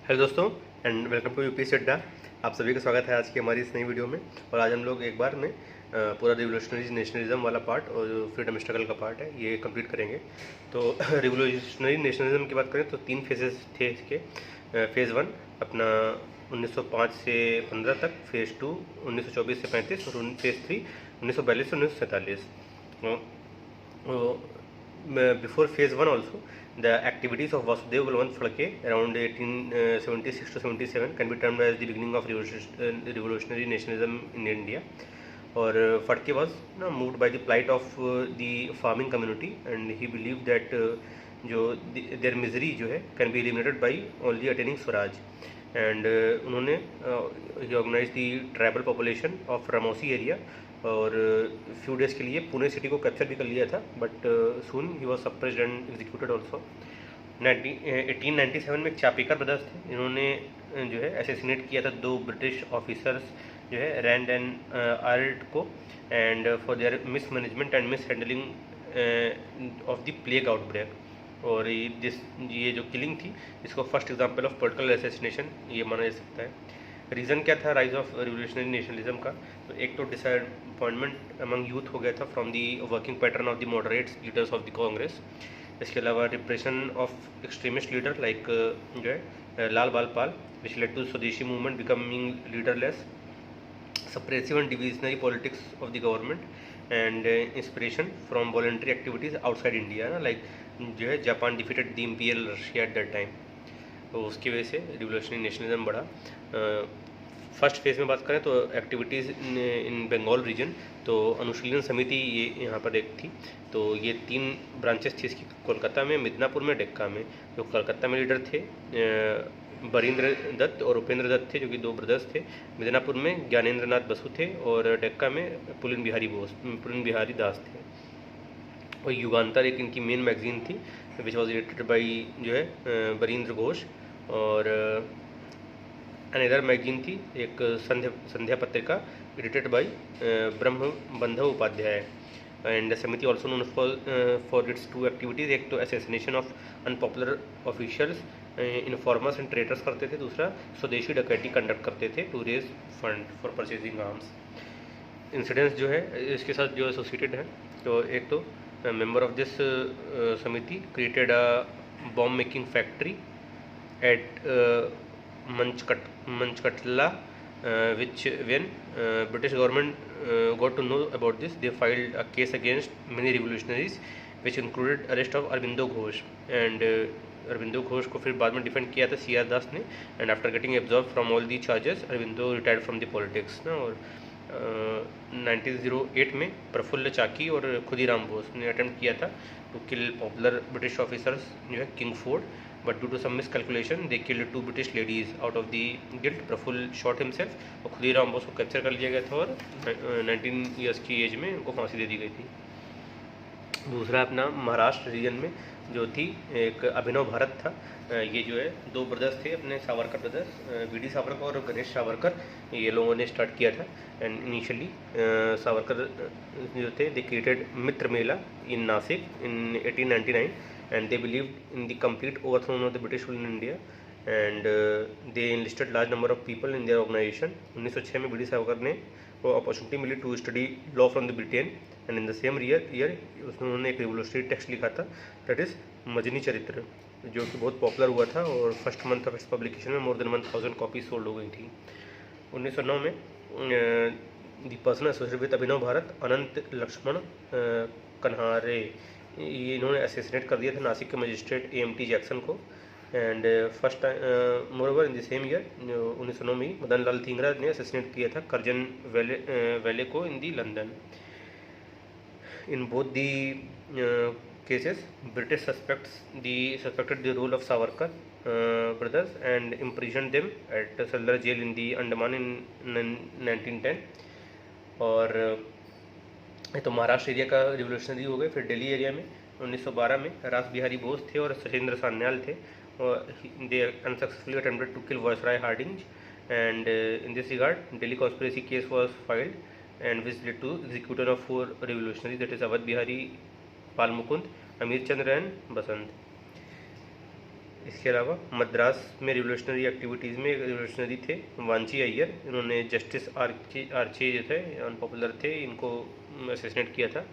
Hello दोस्तों and welcome to UP अड्डा। आप सभी का स्वागत है आज की हमारी इस नई वीडियो में। और आज हम लोग एक बार में पूरा रिवोल्यूशनरी नेशनलिज्म वाला पार्ट और जो फ्रीडम स्ट्रगल का पार्ट है ये कंप्लीट करेंगे। तो रिवोल्यूशनरी नेशनलिज्म की बात करें तो 3 फेजेस थे इसके। फेज़ 1 अपना 1905 से 15 तक, फेज़ 2 1924 से 35 और फेज़ 3 1942 से 1947। Before phase 1 also, the activities of Vasudev Balwant Phadke around 1876 to 77 can be termed as the beginning of revolutionary nationalism in India. और Phadke was moved by the plight of the farming community and he believed that जो their misery जो है can be eliminated by only attaining swaraj. And उन्होंने ही organise the tribal population of Ramoshi area और few days के लिए Pune city को capture भी कर लिया था, but soon he was suppressed and executed also. 1897 में एक चापेकर ब्रदर्स थे, इन्होंने जो है असेसिनेट किया था 2 ब्रिटिश ऑफिसर्स जो है रैंड एंड आर्ट को, and for their miss management and miss handling of the plague outbreak. और ये जो किलिंग थी इसको first example of political assassination ये माना जा सकता है। रीज़न क्या था राइज ऑफ रिवोल्यूशनरी नेशनलिज्म का? तो एक तो डिसअपॉइंटमेंट अमंग यूथ हो गया था from the working pattern of the moderates leaders of the Congress. इसके अलावा repression of extremist leader like जो है लाल बाल पाल, विच लेड टू स्वदेशी movement becoming leaderless, suppressive and divisionary politics of the government and inspiration from voluntary activities outside India ना, like जो है Japan defeated the imperial Russia eight that time, तो उसकी वजह से रिवोल्यूशनरी नेशनलिज्म बढ़ा। फर्स्ट फेज में बात करें तो एक्टिविटीज़ इन बंगाल रीजन, तो अनुशीलन समिति ये यहाँ पर एक थी। तो ये 3 ब्रांचेस थी इसकी, कोलकाता में, मिदनापुर में, डेक्का में। जो कलकत्ता में लीडर थे बरिंद्र दत्त और उपेंद्र दत्त थे, जो कि 2 ब्रदर्स थे। मिदनापुर में ज्ञानेंद्र नाथ बसु थे और डेक्का में पुलिन बिहारी दास थे। और युगांतर एक इनकी मेन मैगजीन थी विच वॉज एडिटेड बाई जो है बरिंद्र घोष। और अनदर मैगजीन थी एक संध्या पत्रिका edited by Brahma Bandhab Upadhyay. And समिति also known for its 2 activities, एक तो assassination of unpopular officials, informers and traders करते थे, दूसरा स्वदेशी डकैती कंडक्ट करते थे to raise fund for purchasing arms. Incidents जो है इसके साथ जो एसोसिएटेड है, तो एक तो member of this samiti created a bomb making factory at Manicktala, which when British government got to know about this, they filed a case against many revolutionaries which included arrest of Arvindo Ghosh। and Aurobindo Ghosh को फिर बाद में defend किया था C R दास ने, and after getting absorb from all the charges Aurobindo retired from the politics ना। और 1908 में प्रफुल्ल चाकी और खुदीराम बोस ने अटेम्प्ट किया था to kill popular British officers जो है Kingsford, but due to some miscalculation they killed 2 British ladies out of the guilt। Prafulla shot himself और खुदीराम बोस को कैप्चर कर लिया गया था और 19 ईयर्स की एज में उनको फांसी दे दी गई थी। दूसरा अपना महाराष्ट्र रीजन में जो थी एक अभिनव भारत था, ये जो है 2 ब्रदर्स थे अपने सावरकर ब्रदर्स, वीडी सावरकर और गणेश सावरकर, ये लोगों ने स्टार्ट किया था। एंड इनिशियली सावरकर जो थे they created Mitra Mela in Nashik in 1899 and they believed in the complete overthrow of the British rule in India and they enlisted large number of people in their organization। 1906 में BD Savarkar ने को opportunity मिली to study law from the Britain and in the same year उन्होंने एक revolutionary text लिखा था that is मजनी चरित्र, जो कि बहुत पॉपुलर हुआ था और first month of its publication में मोर देन 1000 कॉपीज सोल्ड हो गई थी। 1909 में द पर्सन एसोसिएटेड विद अभिनव भारत अनंत लक्ष्मण कन्हारे, ये इन्होंने असेसिनेट कर दिया था नासिक के मजिस्ट्रेट AMT जैक्सन को। And first time moreover in the same year 1909 में मदन लाल धिंगरा ने असेसिनेट किया था करजन वैले को in the London. In both the cases British suspected the role of Savarkar brothers and imprison them at cellular jail in the Andaman in 1910। और तो Maharashtra area का revolutionary हो गए। फिर दिल्ली एरिया में 1912 में रास बिहारी बोस थे और सचेंद्र सान्याल थे और they unsuccessfully attempted to kill viceroy Hardinge and in this regard Delhi conspiracy case was filed and which led to execution of 4 revolutionary that is Awadh Bihari Bal Mukund, Amir Chand and बसंत। इसके अलावा मद्रास में रिवोल्यूशनरी एक्टिविटीज़ में एक रिवोल्यूशनरी थे वांची अय्यर, इन्होंने जस्टिस आर्चे जो थे अनपॉपुलर थे, इनको असैसिनेट किया था।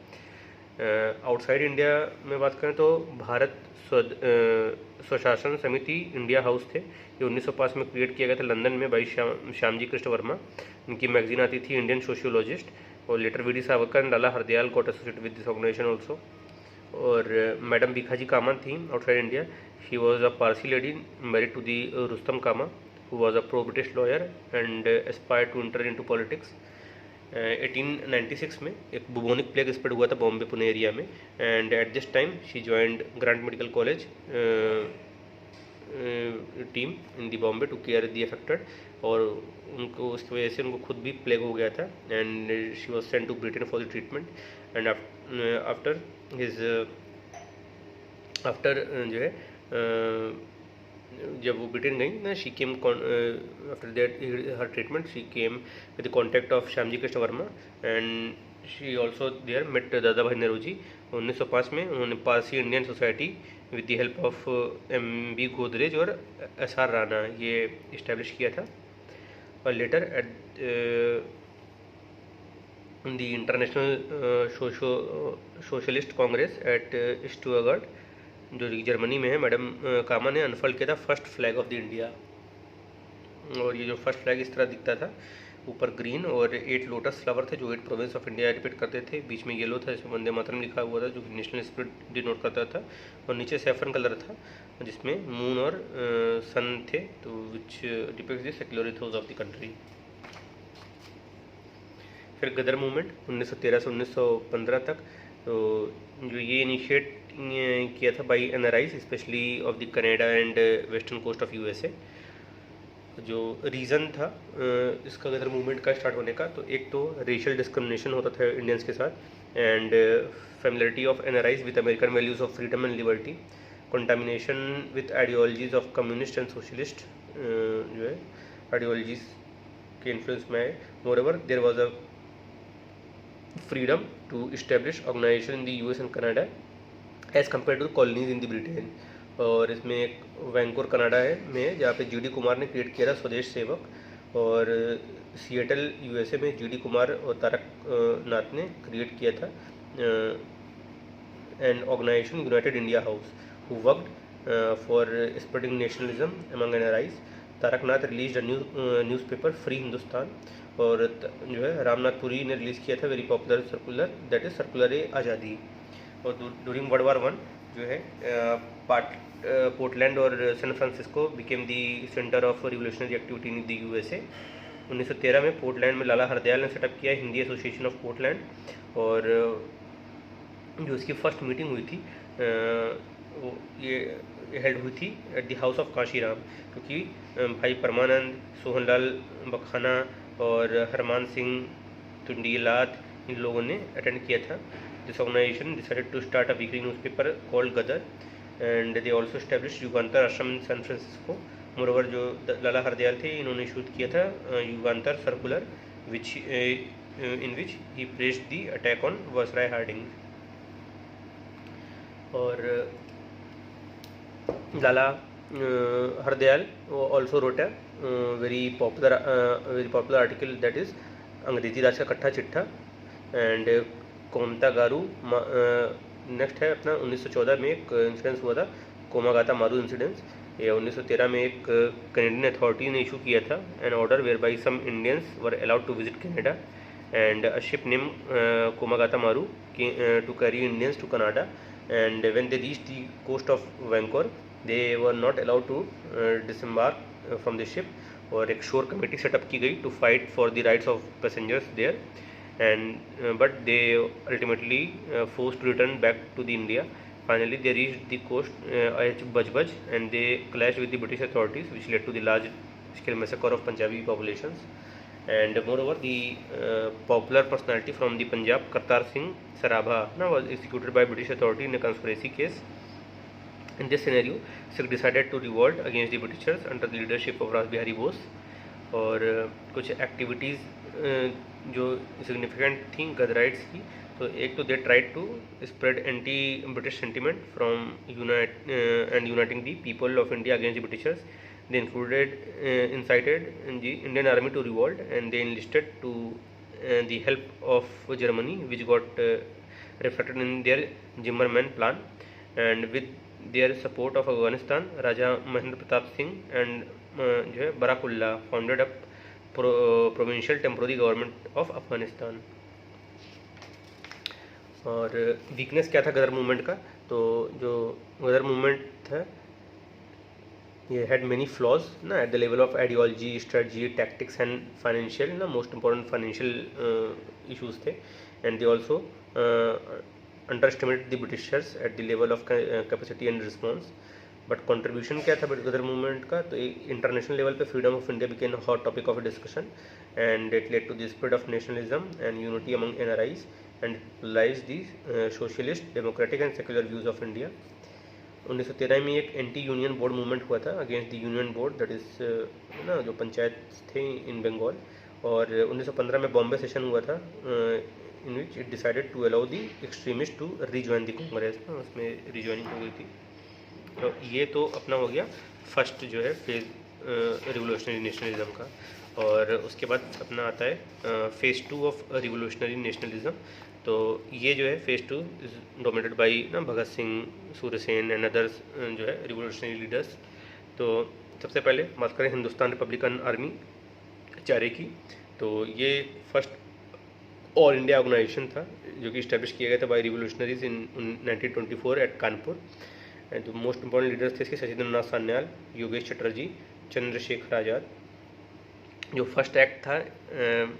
आउटसाइड इंडिया में बात करें तो भारत स्वशासन समिति इंडिया हाउस थे, ये 1905 में क्रिएट किया गया था लंदन में बाई श्यामजी कृष्ण वर्मा। इनकी मैगजीन आती थी इंडियन सोशियोलॉजिस्ट, और later V D Savarkar and Lala Hardayal got associated with this organisation also. और मैडम भिखाजी कामा थी outside India, she was a Parsi lady married to the Rustom Cama who was a pro British lawyer and aspire to enter into politics. 1896 में एक bubonic plague spread हुआ था Bombay Pune area में, and at this time she joined Grant medical college team in the Bombay to care the affected, और उनको उसकी वजह से उनको खुद भी प्लेग हो गया था, and she was sent to Britain for the treatment. And after जो है जब वो ब्रिटेन गई ना, she came after that her treatment she came with the contact of Shyamji Krishna Varma, and she also there met Dadabhai Naoroji. 1905 में उन्होंने Parsi Indian society with the help of M.B. Godrej और S.R. Rana ये इस्टेब्लिश किया था। और later at the international socialist Congress eight Stuart जो Germany में है, मैडम कामा ने अनफोल्ड किया था first flag of the India. और ये जो फर्स्ट फ्लैग इस तरह दिखता था, ऊपर ग्रीन और 8 लोटस फ्लावर थे जो 8 प्रोविंस ऑफ इंडिया रिपीट करते थे, बीच में येलो था जिसमें वंदे मातरम लिखा हुआ था जो कि नेशनल स्पिरिट डिनोट करता था, और नीचे सैफरन कलर था जिसमें मून और सन थे, तो which depicts the secular ethos of the country. फिर गदर मूवमेंट 1913 से 1915 तक, तो जो ये इनिशिएट किया था by NRIs specially of the Canada and western coast of USA। जो रीज़न था इसका गदर मूवमेंट का स्टार्ट होने का, तो एक तो रेशियल डिस्क्रिमिनेशन होता था इंडियंस के साथ, and familiarity of NRIs with American values of freedom and liberty, contamination with ideologies of communist and socialist जो है आइडियोलॉजीज के इन्फ्लुएंस में आए। Moreover there was a freedom to establish organization in the US and Canada as compared to colonies in the Britain। और इसमें एक Vancouver Canada है में जहाँ पे GD कुमार ने क्रिएट किया था स्वदेश सेवक, और सिएटल USA में GD कुमार और तारक नाथ ने क्रिएट किया था an organisation United India House who worked for spreading nationalism among NRIs। Tarak Nath release a newspaper free Hindustan, और जो है रामनाथ पुरी ने रिलीज़ किया था very popular circular that is circular e Azadi. और ड्यूरिंग वर्ल्ड वार 1 जो है पोर्टलैंड और San Francisco became the centre of revolutionary activity in the USA। 1913 में पोर्टलैंड में लाला हरदयाल ने सेटअप किया हिंदी एसोसिएशन ऑफ पोर्टलैंड, और जो इसकी फर्स्ट मीटिंग हुई थी वो ये हेल्ड हुई थी at the house of Kashiram, क्योंकि भाई परमानंद, सोहनलाल बखाना और हरमान सिंह तुंडीलात इन लोगों ने अटेंड किया था। This organisation decided to start a weekly newspaper called Ghadar, and they also establish Yugantar Ashram in San Francisco. Moreover जो लाला हरदयाल थे इन्होंने शूट किया था Yugantar circular which in which he praised the attack on viceroy Harding. और Lala Hardayal also wrote a very popular article that is Angrezi Raj का कट्ठा चिट्ठा and कोमता garu. Next है अपना 1914 में एक इंसिडेंस हुआ था कोमागाता मारू इंसिडेंस। ये 1913 में एक कैनेडियन अथॉरिटी ने इशू किया था an order where by some Indians were allowed to visit Canada and a ship name Komagata Maru to carry Indians to Canada, and when they reached the coast of Vancouver they were not allowed to disembark from the ship, और एक शोर committee setup की गई to fight for the rights of passengers there, and but they ultimately forced to return back to the India. Finally they reached the coast H Budge Budge and they clashed with the British authorities which led to the large scale massacre of Punjabi populations. And moreover, the popular personality from the Punjab, Kartar Singh Sarabha, was executed by British authority in a conspiracy case. In this scenario, Sikh decided to revolt against the Britishers under the leadership of Raj Bihari Bose। और कुछ activities जो significant थी गदराइट्स की, तो एक तो they tried to spread anti British sentiment from uniting the people of India against the Britishers. They incited the Indian army to revolt, and they enlisted to the help of Germany, which got reflected in their Zimmermann plan. And with their support of Afghanistan, Raja Mahendra Pratap Singh and जो है Barakullah founded a provincial temporary government of Afghanistan. और weakness क्या था Ghadar movement का? तो जो गदर movement था ये हैड मेनी फ्लॉज ना at the level of ideology, strategy, tactics and financial ना मोस्ट इंपॉर्टेंट फाइनेंशियल इशूज़ थे. And they also underestimate the Britishers at the level of capacity and response. But contribution क्या था Ghadar movement का? तो international level पे freedom of India became hot topic of discussion, and it led to the spread of nationalism and unity among NRIs and lies the socialist, democratic and secular views of India. 1913 में एक anti union board movement हुआ था against the union board, that is ना जो पंचायत थे इन बंगाल. और 1915 में Bombay session हुआ था in which it decided to allow the extremist to rejoin the Congress. उसमें रिज्वाइनिंग हो गई थी. तो ये तो अपना हो गया फर्स्ट जो है फेज रिवोल्यूशनरी नेशनलिज्म का. और उसके बाद अपना आता है फेज़ 2 ऑफ रिवोल्यूशनरी नेशनलिज्म. तो ये जो है फेज़ 2 इज डोमिनेटेड बाई ना भगत सिंह, सूर्य सेन एंड अदर्स जो है रिवोल्यूशनरी लीडर्स. तो सबसे पहले बात करें हिंदुस्तान रिपब्लिकन आर्मी चारे की. तो ये फर्स्ट ऑल इंडिया ऑर्गेनाइजेशन था जो कि इस्टेब्लिश किया गया था by revolutionaries in 1924 at Kanpur. And तो मोस्ट इंपॉर्टेंट लीडर्स थे इसके सचिंद्रनाथ सान्याल, योगेश चटर्जी, चंद्रशेखर आज़ाद. जो फर्स्ट एक्ट था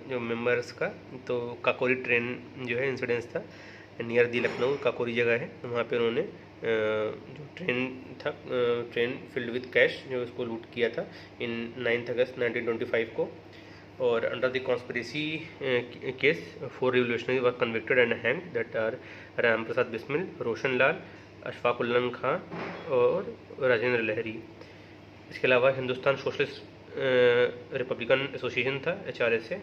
जो मेंबर्स का, तो काकोरी ट्रेन जो है इंसिडेंस था नियर दी लखनऊ, काकोरी जगह है वहाँ पे उन्होंने जो ट्रेन था ट्रेन फिल्ड विद कैश जो उसको लूट किया था इन 9 अगस्त 1925 को. और under the conspiracy case 4 revolutionary were convicted and hanged, that are Ram Prasad Bismil, Roshan Lal, Ashfaq Ullah Khan और राजेंद्र लहरी. इसके अलावा हिंदुस्तान सोशलिस्ट रिपब्लिकन एसोसिएशन था HRSA.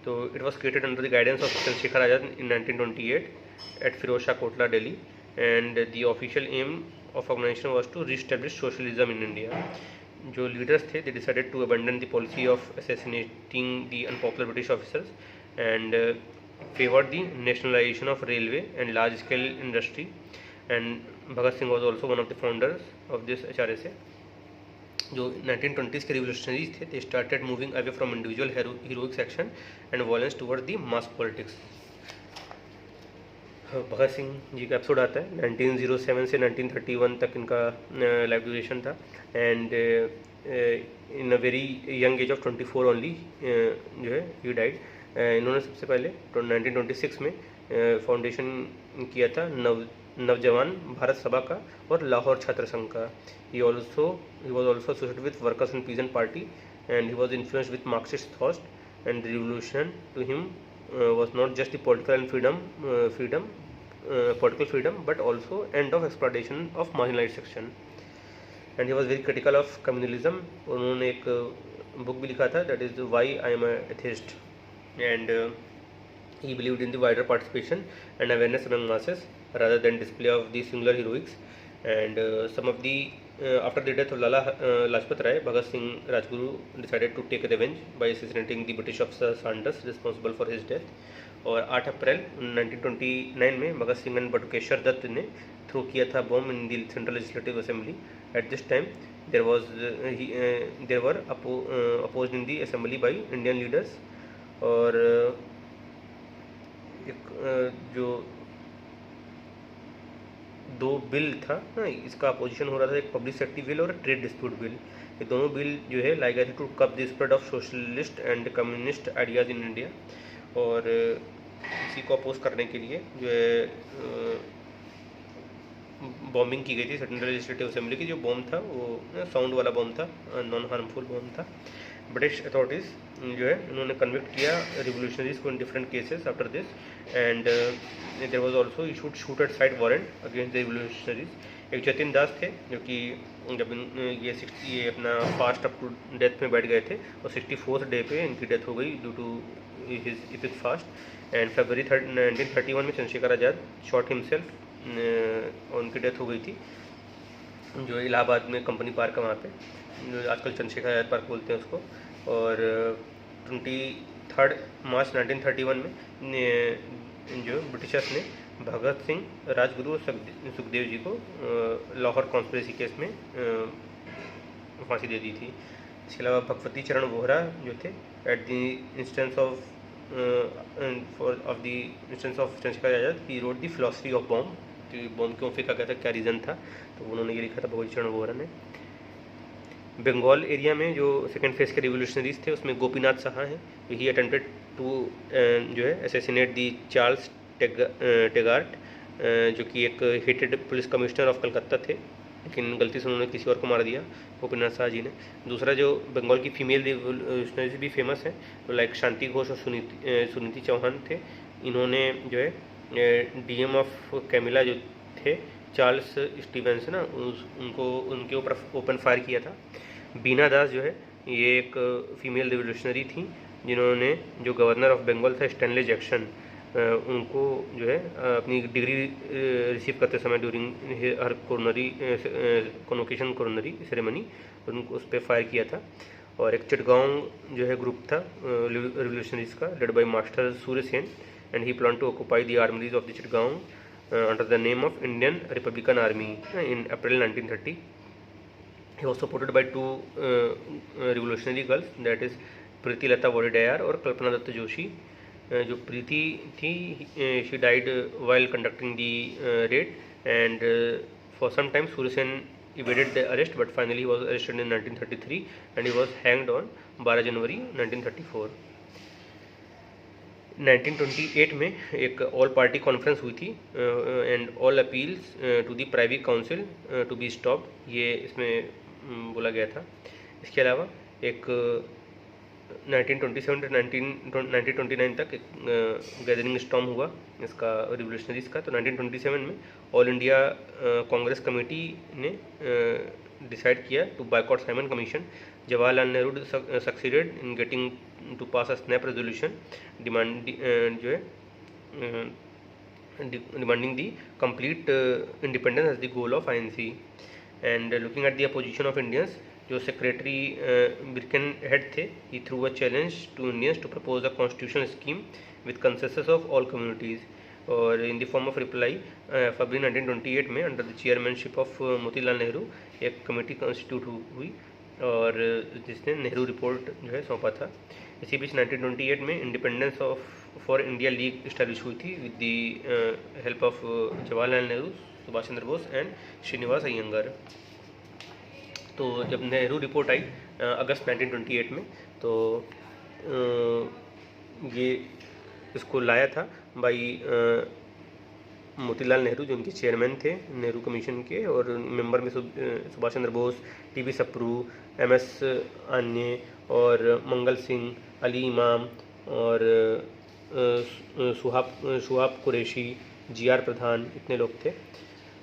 तो it was created under the guidance of Chandrashekhar Azad in 1928 at Firoz Shah Kotla Delhi. And the official aim of organisation was to reestablish socialism in India. जो leaders थे they decided to abandon the policy of assassinating the unpopular British officers and favoured the nationalisation of railway and large scale industry. And Bhagat Singh was also one of the founders of this HRSA. जो 1920s के revolutionaries थे they started moving away from individual heroic action and violence toward the mass politics. Bhagat Singh ji का episode आता है 1907 से 1931 तक इनका life duration था. And in a very young age of 24 only जो है ये डाइड. इन्होंने सबसे पहले 1926 में फाउंडेशन किया था नवजवान भारत सभा का और लाहौर छात्र संघ का. he was also associated with workers and peasant party, and he was influenced with Marxist thought. And the revolution to him was not just the political freedom, but also end of exploitation of marginalized section. And he was very critical of communalism. उन्होंने एक book भी लिखा था, that is why I am an atheist. And he believed in the wider participation and awareness among masses rather than display of the singular heroics. And some of the after the death of Lala Lajpat Rai, Bhagat Singh Rajguru decided to take revenge by assassinating the British officer Sanders responsible for his death. और 8 अप्रैल 1929 में Bhagat Singh and Batukeshwar Dutt ने throw किया था bomb in the central legislative assembly. At this time there were opposed in the assembly by Indian leaders. और एक जो 2 bill था ना, इसका अपोजिशन हो रहा था, एक पब्लिक सेफ्टी बिल और ट्रेड डिस्प्यूट बिल. ये दोनों बिल जो है लाई गए थे to curb the spread of socialist and communist ideas in India. और इसी को अपोज करने के लिए जो है बॉम्बिंग की गई थी सेंट्रल लेजिस्लेटिव असेंबली की. जो बॉम्ब था वो साउंड वाला बॉम्ब था, नॉन हार्मफुल बॉम्ब था. ब्रिटिश अथॉरिटीज़ जो है उन्होंने कन्विक्ट किया रिवोल्यूशनरीज को in different cases after this. And there was also issued shoot at sight warrant against the revolutionaries. एक जतिन दास थे जो कि जब ये अपना फास्ट अप टू डेथ में बैठ गए थे और 64th डे पे इनकी डेथ हो गई due to his epic fast. And फरवरी 1931 में चंद्रशेखर आज़ाद शॉट हिमसेल्फ, उनकी डेथ हो गई थी जो इलाहाबाद में कंपनी पार्क है वहाँ पे, जो आजकल चंद्रशेखर आज़ाद पार्क बोलते हैं उसको। और 23 मार्च 1931 में जो ब्रिटिशर्स ने भगत सिंह, राजगुरु और सुखदेव जी को लाहौर कॉन्स्पिरेसी केस में फांसी दे दी थी। इसके अलावा भगवती चरण वोहरा जो थे, at the instance of Chandrashekhar Azad, he road the philosophy of bomb. तो बॉम्ब क्यों फेंका गया था, क्या रीज़न था, तो उन्होंने ये लिखा था भगवती चरण वोहरा ने। बंगाल एरिया में जो सेकेंड फेज के रिवोल्यूशनरीज थे उसमें गोपीनाथ साहा हैं। ही अटेम्प्टेड टू जो है असैसिनेट दी चार्ल्स टेगार्ट, जो कि एक hated police commissioner of Calcutta थे, लेकिन गलती से उन्होंने किसी और को मार दिया, गोपीनाथ शाह जी ने। दूसरा जो बंगाल की फीमेल रिवोल्यूशनरीज भी फेमस हैं, तो लाइक शांति घोष और सुनीति चौहान थे। इन्होंने जो है डीएम ऑफ कैमिला जो थे चार्ल्स स्टीवेंस ना, उनके ऊपर ओपन फायर किया था। बीना दास जो है ये एक फीमेल रिवोल्यूशनरी थी, जिन्होंने जो गवर्नर ऑफ बंगाल था स्टैनले जैक्सन, उनको जो है अपनी डिग्री रिसीव करते समय during her convocation coronary ceremony उनको उस पर फायर किया था। और एक चिटगांव जो है ग्रुप था रिवोल्यूशनरीज का, led by master Surya Sen, and he plan to occupy the armouries of the Chittagong under the name of Indian Republican Army in April 1930. He was supported by two revolutionary girls, that is Preeti Lata Vodidayar और कल्पना दत्त जोशी। जो प्रीति थी, she died while conducting the raid, and for some time Surya Sen evaded the arrest, but finally he was arrested in 1933 and he was hanged on 12 जनवरी 1934। 1928 में एक all party conference हुई थी, and all appeals to the privy council to be stopped, ये इसमें बोला गया था। इसके अलावा एक 1927 से 1929 तक एक गैदरिंग स्टॉर्म हुआ इसका रिवोल्यूशनरीज का। तो 1927 में ऑल इंडिया कांग्रेस कमेटी ने डिसाइड किया to boycott Simon commission. Jawaharlal Nehru succeeded in getting to pass a snap resolution demanding the complete independence as the goal of INC. And looking at the opposition of Indians, जो secretary बिरकन head थे, he threw a challenge to Indians to propose a constitutional scheme with consensus of all communities. और in the form of reply फरवरी 1928 में under the chairmanship of Motilal Nehru एक committee constitute हुई और जिसने Nehru report जो है सौंपा था। इसी बीच 1928 में independence for India league establish हुई थी with the help of Jawaharlal Nehru, Subhash Chandra Bose and Srinivas Iyengar. तो जब नेहरू रिपोर्ट आई अगस्त 1928 में, तो ये इसको लाया था भाई मोतीलाल नेहरू, जो उनके चेयरमैन थे नेहरू कमीशन के, और मेंबर में सुभाष चंद्र बोस, टीबी सप्रू, एमएस आन्य और मंगल सिंह, अली इमाम और सुहाब कुरैशी, जीआर प्रधान, इतने लोग थे।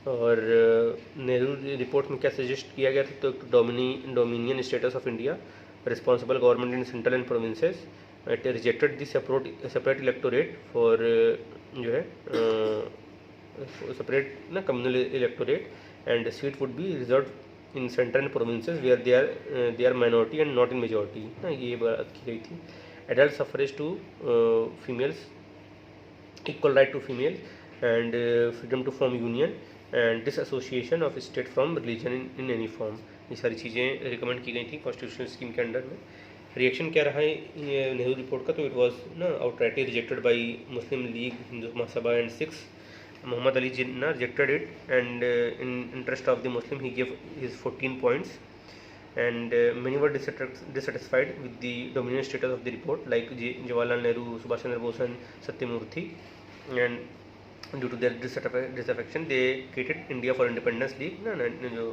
और नेहरू रिपोर्ट में क्या सजेस्ट किया गया था, तो dominion status of India, responsible government in central and provinces, it rejected the separate electorate for जो है सेपरेट ना communal electorate, and seat would be reserve in central and provinces where they are minority and not in majority ना, ये बात की गई थी। Adult suffrage to females, equal right to female and freedom to form union and disassociation of state from religion in any form, ये सारी चीज़ें recommend की गई थी कॉन्स्टिट्यूशनल स्कीम के अंडर में। रिएक्शन क्या रहा है नेहरू रिपोर्ट का, तो इट वाज ना outrightly rejected by Muslim League, Hindu Mahasabha and Sikhs. Mohammad Ali Jinnah rejected it and in interest of the Muslim he give his 14 points, and many were dissatisfied with the dominant status of the report, like Jawaharlal Nehru, Subhash Chandra Bose and Satyamurthy, and due to their disaffection they created India for Independence League ना जो,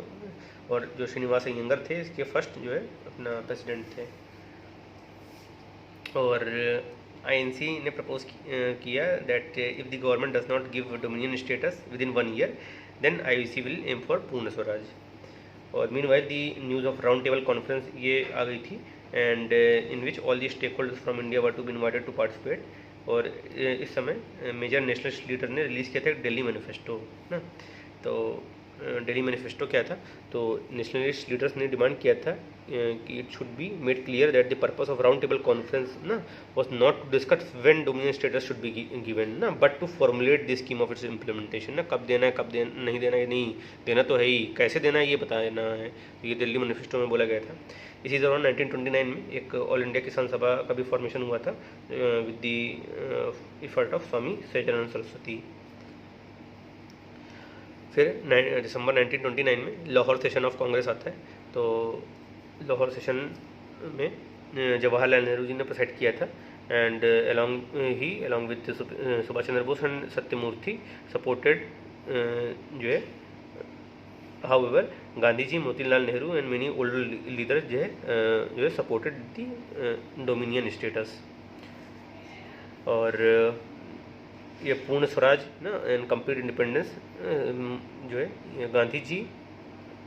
और जो श्रीनिवास अय्यंगार थे इसके first जो है अपना president थे। और INC ने प्रपोज किया that if the government does not give dominion status within 1 year then IEC will aim for Purna Swaraj. और meanwhile the news of round table conference ये आ गई थी and in which all the stakeholders from India were to be invited to participate. और इस समय major nationalist leader ने release किया था दिल्ली मैनिफेस्टो ना। तो दिल्ली मैनिफेस्टो क्या था, तो नेशनलिस्ट लीडर्स ने डिमांड किया था कि it should be made clear that the purpose of round table conference ना was not to discuss when dominion status should be given ना, but to formulate the scheme of its implementation ना। कब देना है, कब नहीं देना है, नहीं देना तो है ही, कैसे देना है ये बताना है। तो ये दिल्ली मैनिफेस्टो में बोला गया था। इसी दौरान 1929 में एक ऑल इंडिया किसान सभा का भी फॉर्मेशन हुआ था with the effort of Swami Sahajanand Saraswati. फिर दिसंबर 1929 में लाहौर सेशन ऑफ कांग्रेस आता है। तो लाहौर सेशन में जवाहरलाल नेहरू जी ने प्रेसाइड किया था and along with Subhash Chandra Bose and Satyamurti supported जो है। However Gandhi ji, Motilal Nehru and many older leaders जो है सपोर्टेड द डोमिनियन स्टेटस। और ये पूर्ण स्वराज ना एंड कंप्लीट इंडिपेंडेंस जो है गांधी जी,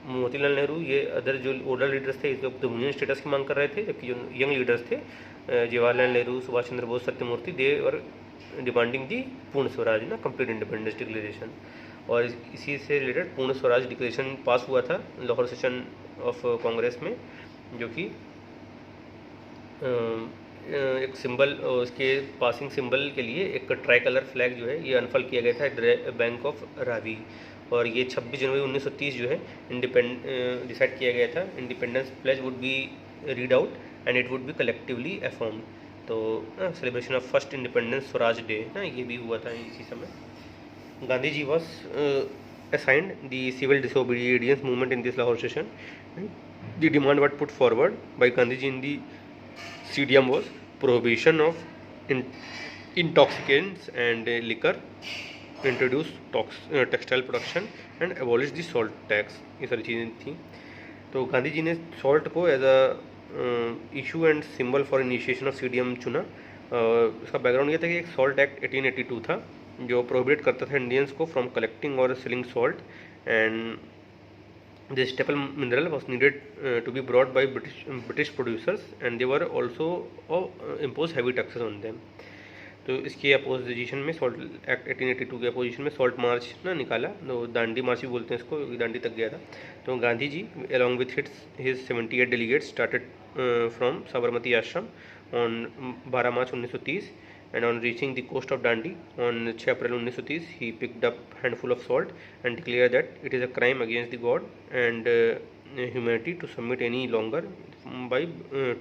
मोतीलाल नेहरू, ये अदर जो ओल्डर लीडर्स थे जो डोमिनियन स्टेटस की मांग कर रहे थे, जबकि जो यंग लीडर्स थे जवाहरलाल नेहरू, सुभाष चंद्र बोस, सत्यमूर्ति, दे और डिमांडिंग दी पूर्ण स्वराज ना कंप्लीट इंडिपेंडेंस डिक्लेरेशन। और इसी से रिलेटेड पूर्ण स्वराज डिक्लेरेशन पास हुआ था लाहौर सेशन ऑफ कांग्रेस में, जो कि एक सिंबल, उसके पासिंग सिंबल के लिए एक ट्राई कलर फ्लैग जो है ये अनफल किया गया था बैंक ऑफ रावी। और ये 26 जनवरी 1930 जो है डिसाइड किया गया था independence pledge would be read out and it would be collectively affirmed. तो celebration of first independence Swaraj day ना ये भी हुआ था इसी समय। Gandhi ji was assigned the civil disobedience movement in this Lahore session. The demand what put forward by Gandhi ji in the CDM was prohibition of intoxicants and liquor, introduce textile production and abolish the salt tax। ये सारी चीज़ें थी। तो गांधी जी ने salt को as a issue and symbol for initiation of CDM चुना। इसका background ये था कि एक सॉल्ट एक्ट 1882 था जो प्रोहिबिट करता था इंडियंस को फ्रॉम कलेक्टिंग और selling salt, and the staple mineral was needed to be brought by British producers and they were also impose heavy taxes on them। तो इसके अपोजिशन में सॉल्ट एक्ट 1882 के अपोजिशन में salt march ना निकाला, तो दांडी मार्च भी बोलते हैं इसको, दांडी तक गया था। तो Gandhi ji along with his 78 delegates started from Sabarmati Ashram on 12 March 1930 and on reaching the coast of Dandi on 6 April 1930 he picked up handful of salt and declared that it is a crime against the God and humanity to submit any longer by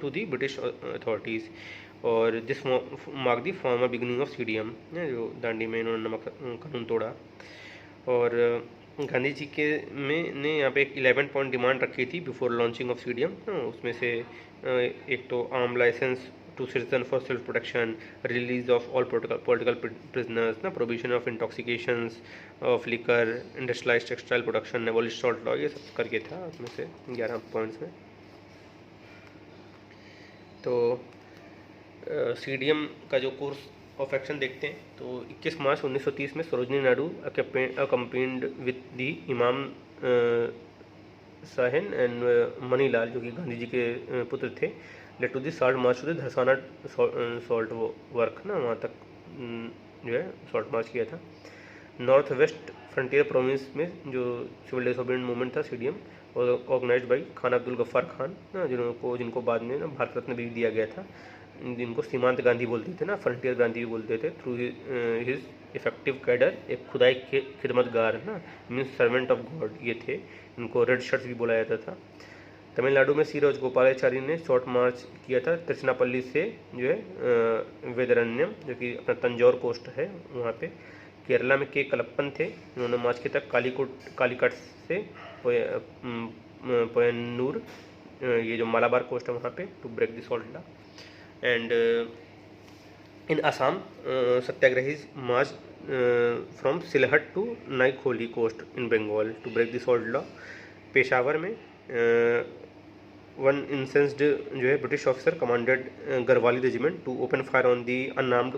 to the British authorities। और this mark the formal beginning of CDM, जो दांडी में इन्होंने नमक कानून तोड़ा। और गांधी जी के ने यहाँ पे एक 11 पॉइंट डिमांड रखी थी बिफोर लॉन्चिंग ऑफ CDM। उसमें से एक तो arm licence to citizen for self protection, release of all political prisoners ना, prohibition of intoxications of liquor, industrialized textile production, abolish salt law, ये सब करके था उसमें से 11 पॉइंट्स में। तो CDM का जो कोर्स ऑफ एक्शन देखते हैं तो 21 मार्च 1930 में Sarojini Naidu accompanied with the इमाम साहिन एंड मनीलाल, जो कि गांधी जी के पुत्र थे, led to the salt march to the Dharasana salt work ना, वहाँ तक जो है सॉल्ट मार्च किया था। नॉर्थ वेस्ट फ्रंटियर प्रोविंस में जो सिविल डिसोबीडियंस मूवमेंट था CDM organised by Khan Abdul Ghaffar Khan ना, जिनको बाद में ना भारत रत्न भी दिया गया था, जिनको सीमांत गांधी बोलते थे ना, फ्रंटियर गांधी भी बोलते थे। थ्रू हिज इफेक्टिव कैडर, एक खुदाई खिदमतगार ना, मीन्स सर्वेंट ऑफ गॉड ये थे, इनको रेड शर्ट्स भी बुलाया जाता था। तमिलनाडु में सी राजगोपालाचारी ने शॉर्ट मार्च किया था तिरुचिरापल्ली से जो है वेदरण्यम, जो कि अपना तंजौर कोस्ट है वहाँ पे। केरला में के कलप्पन थे, उन्होंने मार्च किया था कालीकट से पोयन्नूर, ये जो मालाबार कोस्ट है वहाँ पे, to break the salt law. And in Assam satyagrahis march from Sylhet to Noakhali coast in Bengal to break the salt law. Peshawar में वन इंसेंस्ड जो है British officer commanded Garhwali regiment to open fire on the unarmed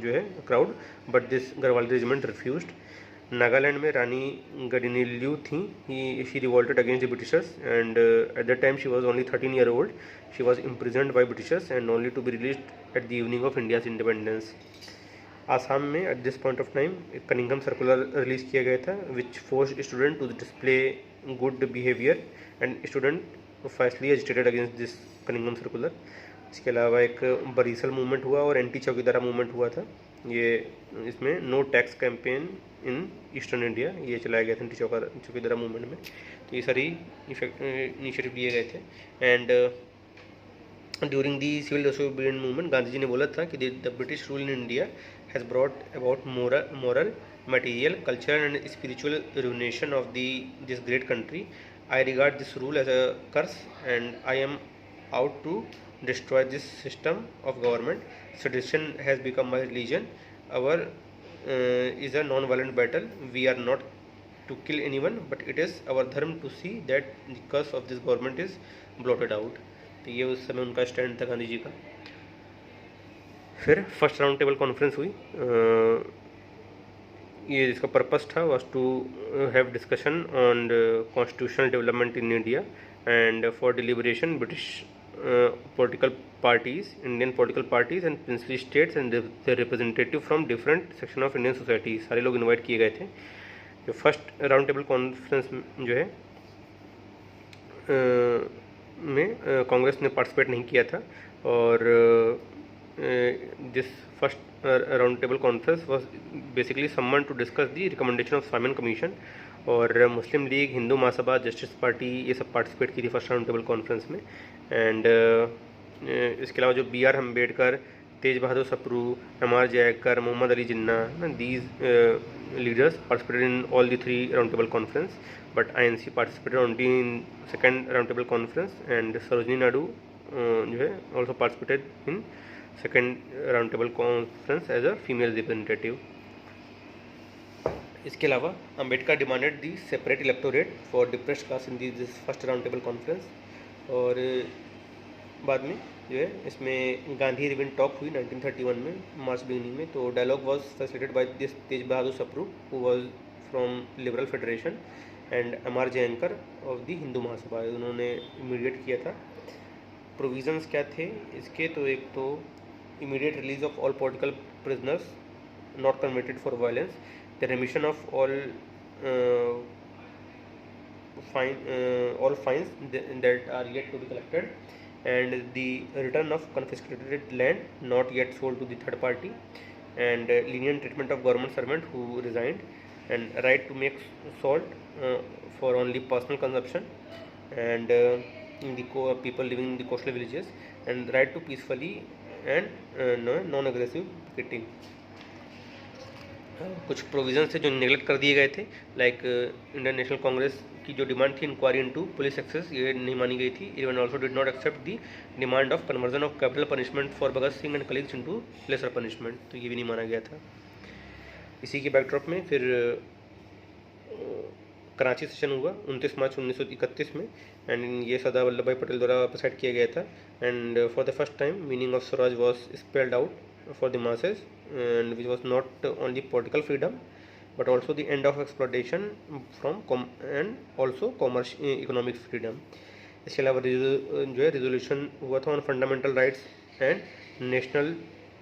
जो है crowd, but this Garhwali regiment refused. Nagaland में रानी गडिनेल्यू थी. She revolted against the Britishers and at that time she was only 13 year old. She was imprisoned by Britishers and only to be released at the evening of India's independence. Assam में at this point of time एक Cunningham circular release किया गया था which force student to display good behaviour and student fiercely agitated against this Cunningham circular. इसके अलावा एक बरीसल movement हुआ और एंटी चौकीदारा मूवमेंट हुआ था. ये इसमें no tax campaign in eastern India ये चलाया गया था एंटी चौकीदारा मूवमेंट में. तो ये सारी इनिशिएटिव लिए गए थे. And during the civil disobedient movement Gandhi ji ने बोला था कि the British rule in India has brought about moral material, cultural and spiritual ruination of this great country. I regard this rule as a curse and I am out to destroy this system of government. Sedition has become my religion. Our is a non-violent battle. We are not to kill anyone, but it is our dharma to see that the curse of this government is blotted out. तो ये उस समय उनका stand था गांधी जी का. फिर first round table conference हुई. ये जिसका पर्पस था was to have discussion on constitutional development in India and for deliberation British political parties, Indian political parties and princely states and the representative from different section of Indian society. सारे लोग invite किए गए थे. जो first round table conference जो है में कांग्रेस ने पार्टिसिपेट नहीं किया था. और this first round table conference was basically summoned to discuss the recommendation of Simon commission. और मुस्लिम लीग, हिंदू महासभा, जस्टिस पार्टी ये सब पार्टिसिपेट की थी फर्स्ट राउंड टेबल कॉन्फ्रेंस में. एंड इसके अलावा जो B R Ambedkar, Tej Bahadur Sapru, M R Jayakar, Mohammad Ali Jinnah, these leaders participated in all the 3 round table conference. But INC participated only in second round table conference and Sarojini Naidu जो है also participated in second round table conference as a female representative. इसके अलावा Ambedkar demanded the separate electorate for depressed class in this first round table conference. और बाद में जो है इसमें गांधी रिवन टॉक हुई 1931 में मार्च बिगिनिंग में. तो dialogue was facilitated by this Tej Bahadur Sapru who was from liberal federation and M.R. Jayakar of the Hindu Mahasabha. उन्होंने इमीडिएट किया था. प्रोविजंस क्या थे इसके? तो एक तो immediate release of all political prisoners not permitted for violence, the रेमिशन of all fines that are yet to be collected, and the return of confiscated land not yet sold to the third party, and lenient treatment of government servant who resigned, and right to make salt for only personal consumption, and in the people living in the coastal villages, and right to peacefully and non-aggressive picketing. कुछ provisions थे जो neglect कर दिए गए थे. Like Indian national Congress की जो demand थी इंक्वायरी इनटू पुलिस एक्सेस, ये नहीं मानी गई थी. Even also did not accept the demand of conversion of capital punishment for Bhagat Singh and colleagues into lesser punishment. तो ये भी नहीं माना गया था. इसी के बैकड्रॉप में फिर कराची सेशन हुआ 29 मार्च 1931 में. एंड ये सरदार वल्लभ भाई पटेल द्वारा प्रेसाइड किया गया था. And for the first time meaning of Swaraj was spelled out for the masses, and which was not only political freedom but also the end of exploitation from and also commercial economic freedom. इसके अलावा जो है resolution हुआ था on fundamental rights and national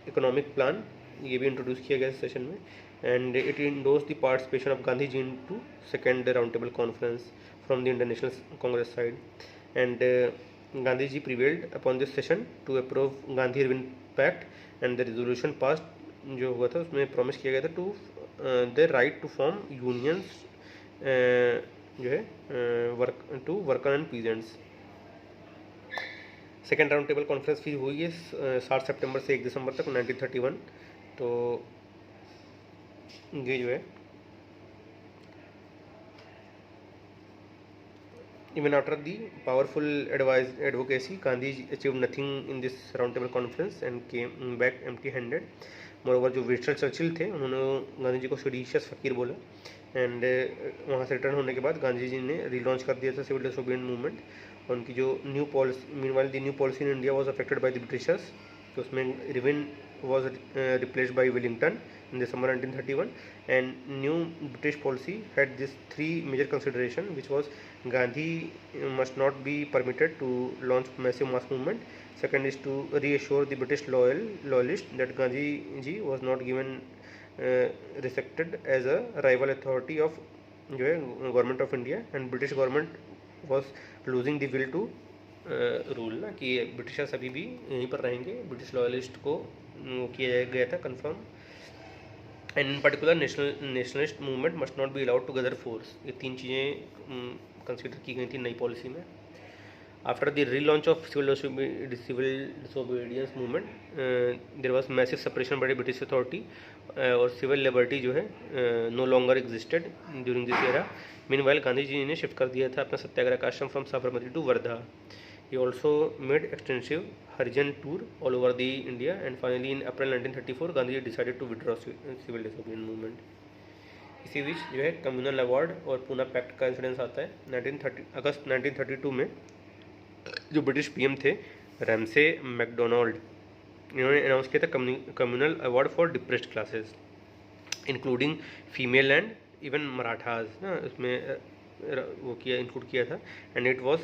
economic plan, ये भी introduce किया गया इस सेशन में. And it endorse the participation of Gandhi ji in to second round table conference from the Indian national Congress side. And Gandhi ji prevailed upon this session to approve Gandhi Irwin pact, and the resolution pass जो हुआ था उसमें promise किया गया था to the right to form unions जो है to worker and peasants. Second round table conference फिर हुई है 7 सितंबर से 1 दिसंबर तक 1931. तो ये जो है even after the powerful advocacy, Gandhi achieved nothing in this round table conference and came back empty handed. Moreover जो विंस्टन चर्चिल थे उन्होंने गांधी जी को सेडिशियस फकीर बोला. एंड वहाँ से रिटर्न होने के बाद गांधी जी ने रीलॉन्च कर दिया था सिविल डिसोबीडिएंट मूवमेंट. उनकी जो new policy, meanwhile the new policy in India was affected by the Britishers. तो उसमें Irwin was replaced by Wellington in December 1931, and new British policy had these three major consideration, which was Gandhi must not be permitted to launch massive mass movement. Second is to reassure the British loyalists that Gandhi ji was not given respected as a rival authority of जो है government of India, and British government was losing the will to rule ना, कि Britishers अभी भी यहीं पर रहेंगे, British loyalist को किया गया था confirm, and in particular nationalist movement must not be allowed to gather force. ये तीन चीज़ें कंसिडर की गई थी नई पॉलिसी में। After the relaunch of civil disobedience movement, there was massive suppression by the British authority, और civil liberty जो है no longer existed during this era. Meanwhile, Gandhi ji ने शिफ्ट कर दिया था अपना सत्याग्रह का ashram from Sabarmati to Wardha. He also made extensive Harijan tour all over the India, and finally in April 1934 Gandhi ji decided to withdraw civil disobedience movement. इसी बीच जो है कम्युनल अवार्ड और पूना पैक्ट का इंसिडेंस आता है। अगस्त 1932 में जो ब्रिटिश पीएम थे रैमसे मैकडोनाल्ड, इन्होंने अनाउंस किया था communal award for depressed classes including female and even Marathas ना, इसमें वो किया इंक्लूड किया था। And it was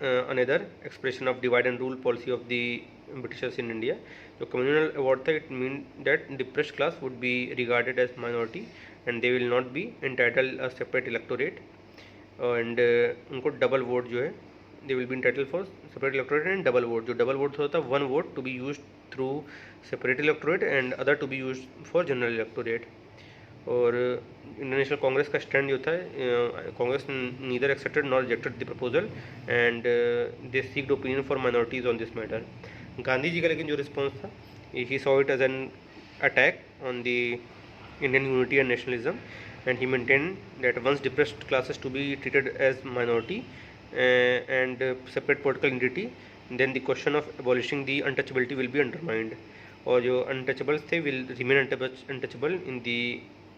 another expression of divide and rule policy of the Britishers in India. जो कम्युनल अवार्ड था, it mean that depressed class would be regarded as minority and they will not be entitled a separate electorate, and उनको double vote जो है they will be entitled for separate electorate and double vote. जो double vote होता है, one vote to be used through separate electorate and other to be used for general electorate. और international Congress का stand जो था, Congress neither accepted nor rejected the proposal and they seeked opinion for minorities on this matter. Gandhi ji का लेकिन जो response था, he saw it as an attack on the Indian unity and nationalism, and he maintain that once depressed classes to be treated as minority and separate political entity, then the question of abolishing the untouchability will be undermined, और जो untouchables थे will remain untouchable in the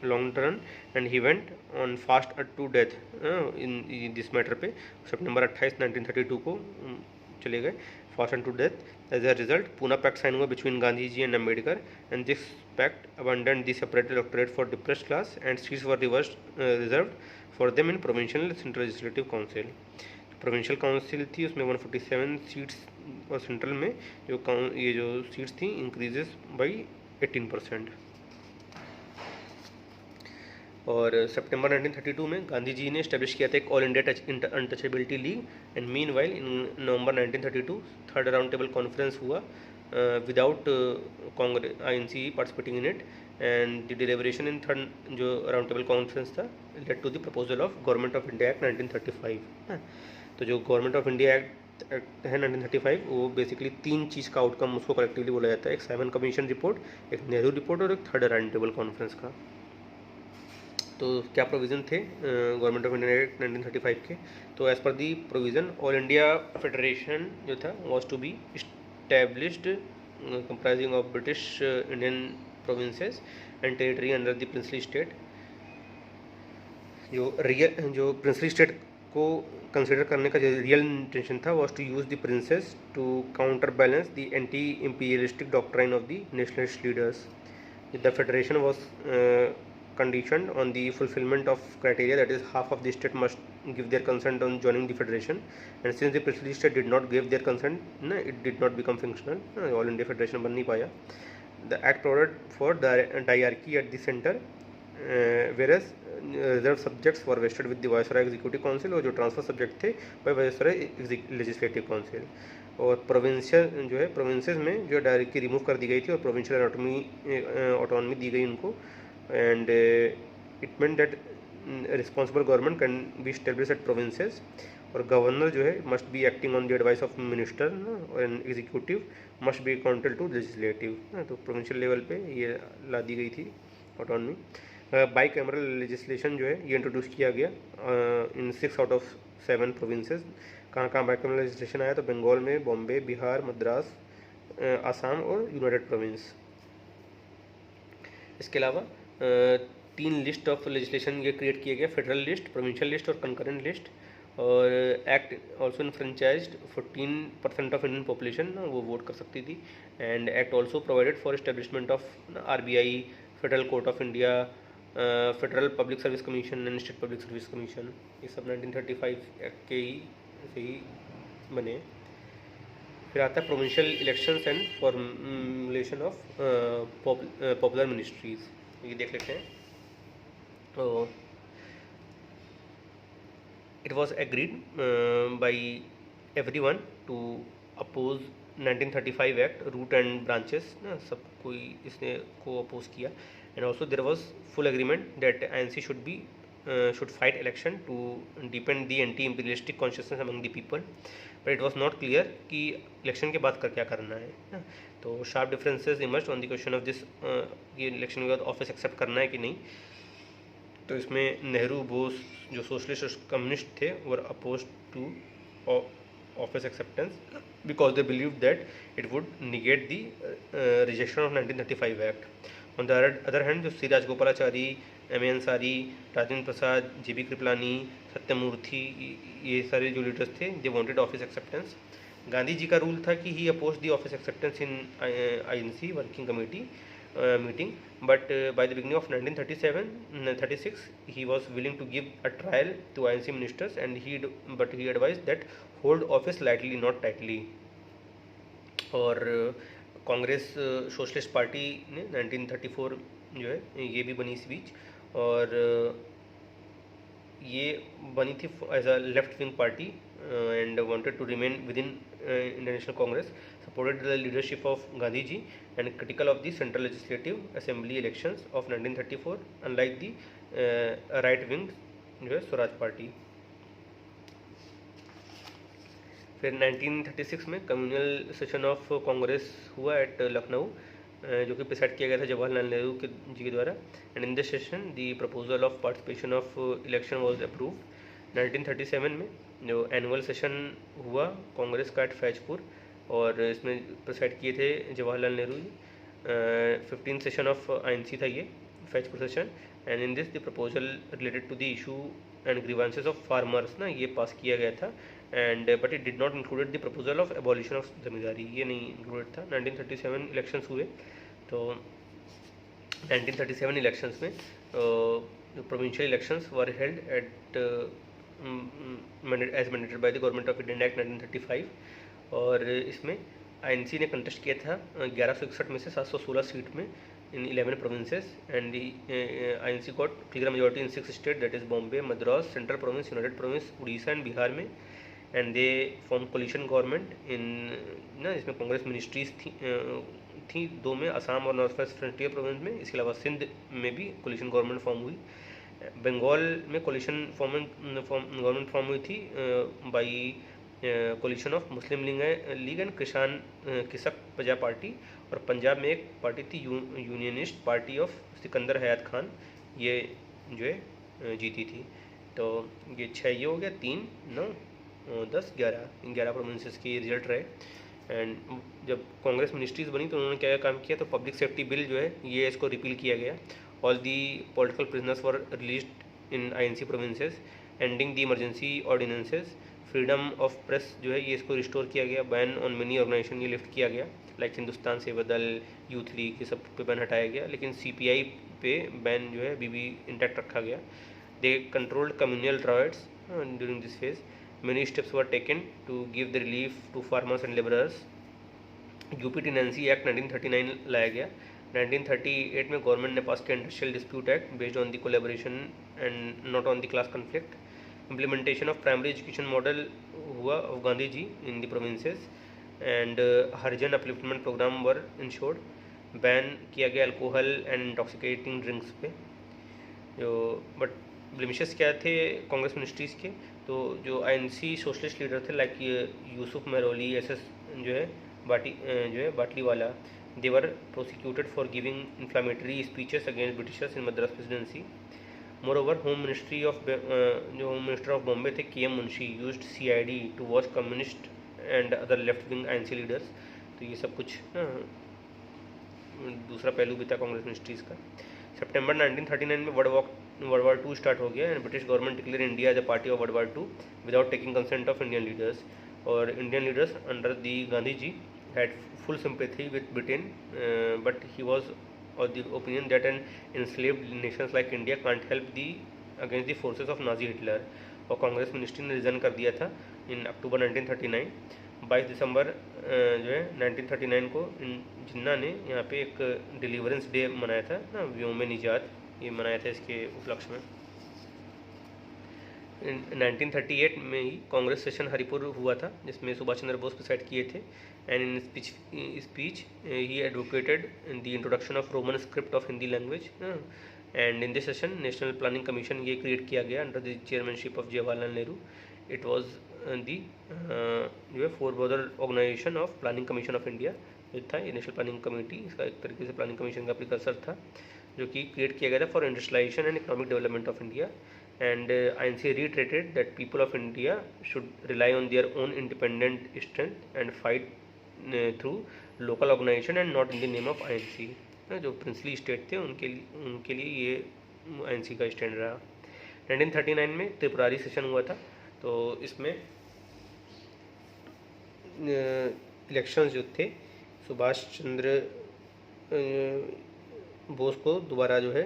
long run, and he went on fast to death in this matter पे सितंबर 28 1932 को चले गए fast and to death. As a result, Poona pact sign हुआ between Gandhi ji and Ambedkar, and this pact abandoned the separate electorate for depressed class and seats were reserved for them in provincial central legislative council. Provincial council थी उसमें 147 seats, और central में ये जो seats थी increases by 18%। और सितंबर 1932 में गांधी जी ने इस्टेब्लिश किया था एक all India untouchability league, and meanwhile in November 1932 third round table conference हुआ without Congress INC participating in it, and the deliberation in third जो राउंड टेबल कॉन्फ्रेंस था led to the proposal of government of India act 1935। तो जो government of India act है 1935, वो basically तीन चीज़ का outcome उसको कलेक्टिवली बोला जाता है, एक साइमन कमीशन रिपोर्ट, एक नेहरू रिपोर्ट और एक थर्ड राउंड टेबल कॉन्फ्रेंस का। तो क्या प्रोविज़न थे गवर्नमेंट ऑफ इंडिया एक्ट 1935 के? तो as per the provision all India federation जो था was to be established comprising of British Indian provinces and territory under the princely state. जो princely state को कंसिडर करने का जो रियल इंटेंशन था was to use the princes to counter balance the anti imperialistic doctrine of the nationalist leaders. The federation was conditioned on the fulfillment of criteria, that is half of the state must give their consent on joining the federation, and since the princely state did not give their consent, it did not become functional, all India federation बन नहीं पाया। The act provided for the diarchy at the center, whereas reserved subjects were vested with the viceroy executive council, और जो transfer subject थे वह viceroy legislative council। और provincial जो है प्रोविंसेस में जो डायरेक्टली रिमूव कर दी गई थी और प्रोविंशियल ऑटोनॉमी दी गई उनको, and it meant that responsible government can be established at provinces, और गवर्नर जो है must be acting on the advice of minister, और executive must be accountable to legislative। तो प्रोविंशियल लेवल पे ये ला दी गई थी ऑटोनॉमी। बाई कैमरल लेजिस्लेशन जो है ये इंट्रोड्यूस किया गया इन 6 out of 7 प्रोविंसेस। कहाँ कहाँ बाई कैमरल लेजिस्लेशन आया? तो बंगाल में, बॉम्बे, बिहार, मद्रास, आसाम और यूनाइटेड प्रोविंस। इसके अलावा 3 लिस्ट ऑफ लेजिस्लेशन ये क्रिएट किया गया, फेडरल लिस्ट, प्रोविंशियल लिस्ट और कंकरेंट लिस्ट। और act also enfranchised 14% of Indian population वो वोट कर सकती थी, and act also provided for establishment of RBI, federal court of India, federal public service commission and state public service commission, ये सब 1935 act के ही से ही बने। फिर आता है provincial elections and formulation of popular ministries, ये देख लेते हैं। तो it was agreed by everyone to oppose 1935 act, root and branches ना सब कोई इसने को अपोज किया। And also there was full agreement that INC should fight election to deepen the anti-imperialistic consciousness among the people, but it was not clear कि election के बाद क्या करना है ना। तो sharp differences emerged on the question of this, ये election के बाद ऑफिस एक्सेप्ट करना है कि नहीं। तो इसमें नेहरू, बोस जो सोशलिस्ट और कम्युनिस्ट थे were oppose to office acceptance because they believe that it would negate the rejection of 1935 act. On the other hand जो C Rajagopalachari, M.A. Ansari, Rajendra Prasad, J.B. Kripalani, Sathyamurthy, ये सारे जो लीडर्स थे they wanted office acceptance. Gandhi ji का रूल था कि he oppose the office acceptance in INC working committee meeting, but by the beginning of 1936 he was willing to give a trial to INC ministers, and he advised that hold office lightly not tightly। और Congress socialist party ने 1934 जो है ये भी बनी इस बीच, और ये बनी थी as a left wing party and wanted to remain within International Congress, supported the leadership of Gandhi ji and critical of the Central Legislative Assembly elections of 1934, unlike the right wing जो है Swaraj party. फिर 1936 में communal session of Congress हुआ eight Lucknow, जो कि preside किया गया था जवाहरलाल नेहरू जी के द्वारा, and in this session the proposal of participation of election was approved. 1937 में जो एनुअल सेशन हुआ कांग्रेस का एट फैजपुर, और इसमें प्रिसाइड किए थे Jawaharlal Nehru ji. 15 session of INC था ये Faizpur session, and in this the proposal related to the issue and grievances of farmers ना ये पास किया गया था, and but it did not included the proposal of abolition of zamindari, ये नहीं इंक्लूडेड था। 1937 इलेक्शंस हुए, तो 1937 इलेक्शंस में provincial elections were held at as mandated by the government of India act 1935, और इसमें INC ने कंटेस्ट किया था 1161 में से 716 सीट में in 11 provinces, and INC got clear majority in 6 state, that is Bombay, Madras, central province, united province, Orissa and Bihar में, and they form coalition government in ना, इसमें कांग्रेस मिनिस्ट्रीज थी 2 में, असम और नॉर्थ वेस्ट फ्रंटियर प्रोविंस में, इसके अलावा सिंध में भी कोलिशन गवर्नमेंट फॉर्म हुई। बंगाल में कोलिशन गवर्नमेंट फॉर्म हुई थी by collision of Muslim league and कृषक प्रजा पार्टी, और पंजाब में एक पार्टी थी यूनियनिस्ट पार्टी ऑफ सिकंदर हयात खान, ये जो है जीती थी। तो ये 6 ये हो गया, 3, 9, 10, 11 प्रोविंसेस के रिजल्ट रहे। एंड जब कांग्रेस मिनिस्ट्रीज बनी तो उन्होंने क्या काम किया, तो पब्लिक सेफ्टी बिल जो है ये इसको रिपील किया गया। All the political prisoners were released in INC provinces, ending the emergency ordinances, freedom of press जो है ये इसको रिस्टोर किया गया, बैन ऑन मेनी ऑर्गेनाइजेशन ये लिफ्ट किया गया, लाइक हिंदुस्तान सेवा दल, यूथ लीग, ये सब पे बैन हटाया गया, लेकिन CPI पे बैन जो है अभी इंटैक्ट रखा गया। They controlled communal riots during this phase, many steps were taken to give the relief to farmers and laborers। UP Tenancy Act 1939 लाया गया। 1938 में गवर्नमेंट ने पास किया industrial dispute act based on the collaboration and not on the class conflict. Implementation of primary education model हुआ of Gandhi ji in the provinces, and Harijan upliftment programme were ensured. Ban किया गया alcohol and intoxicating drinks पे। जो but blemishes क्या थे Congress ministries के, तो जो INC सोशलिस्ट लीडर थे लाइक यूसुफ महरौली, SS जो है Batliwala, they were prosecuted for giving inflammatory speeches against Britishers in Madras presidency. Moreover home minister of Bombay थे KM Munshi used CID to watch communist and other left wing INC leaders. तो ये सब कुछ दूसरा पहलू भी था कांग्रेस मिनिस्ट्रीज़ का। सितंबर 1939 में वर्ल्ड वॉर 2 स्टार्ट हो गया, and British government declare India as a party of world war 2 without taking consent of Indian leaders, और Indian leaders under the Gandhi ji had full sympathy with Britain, but he was और the opinion that an enslaved nations like India can't help the against the forces of Nazi Hitler। और Congress ministry ने resign कर दिया था इन अक्टूबर 1939। 22 दिसंबर जो है 1939 को जिन्ना ने यहाँ पे एक डिलीवरेंस डे मनाया था ना, व्योम निजात, ये मनाया था इसके उपलक्ष्य में। 1938 में ही कांग्रेस सेशन हरिपुर हुआ था जिसमें सुभाष चंद्र बोस प्रिसाइड किए थे। And in speech he advocated the introduction of Roman script of Hindi language. And in this session national planning commission ये क्रिएट किया गया under the chairmanship of Jawaharlal Nehru. It was the जो है forebearer organisation of planning commission of India जो था, ये national planning committee, इसका एक तरीके से प्लानिंग कमीशन का प्रिकर्सर था, जो कि क्रिएट किया गया था for industrialisation and economic development of India. And INC reiterated that people of India should rely on their own independent strength and fight through local organization and not in the name of INC। जो princely state थे उनके लिए ये INC का stand रहा। 1939 में Tripurari session हुआ था, तो इसमें इलेक्शंस जो थे सुभाष चंद्र बोस को दोबारा जो है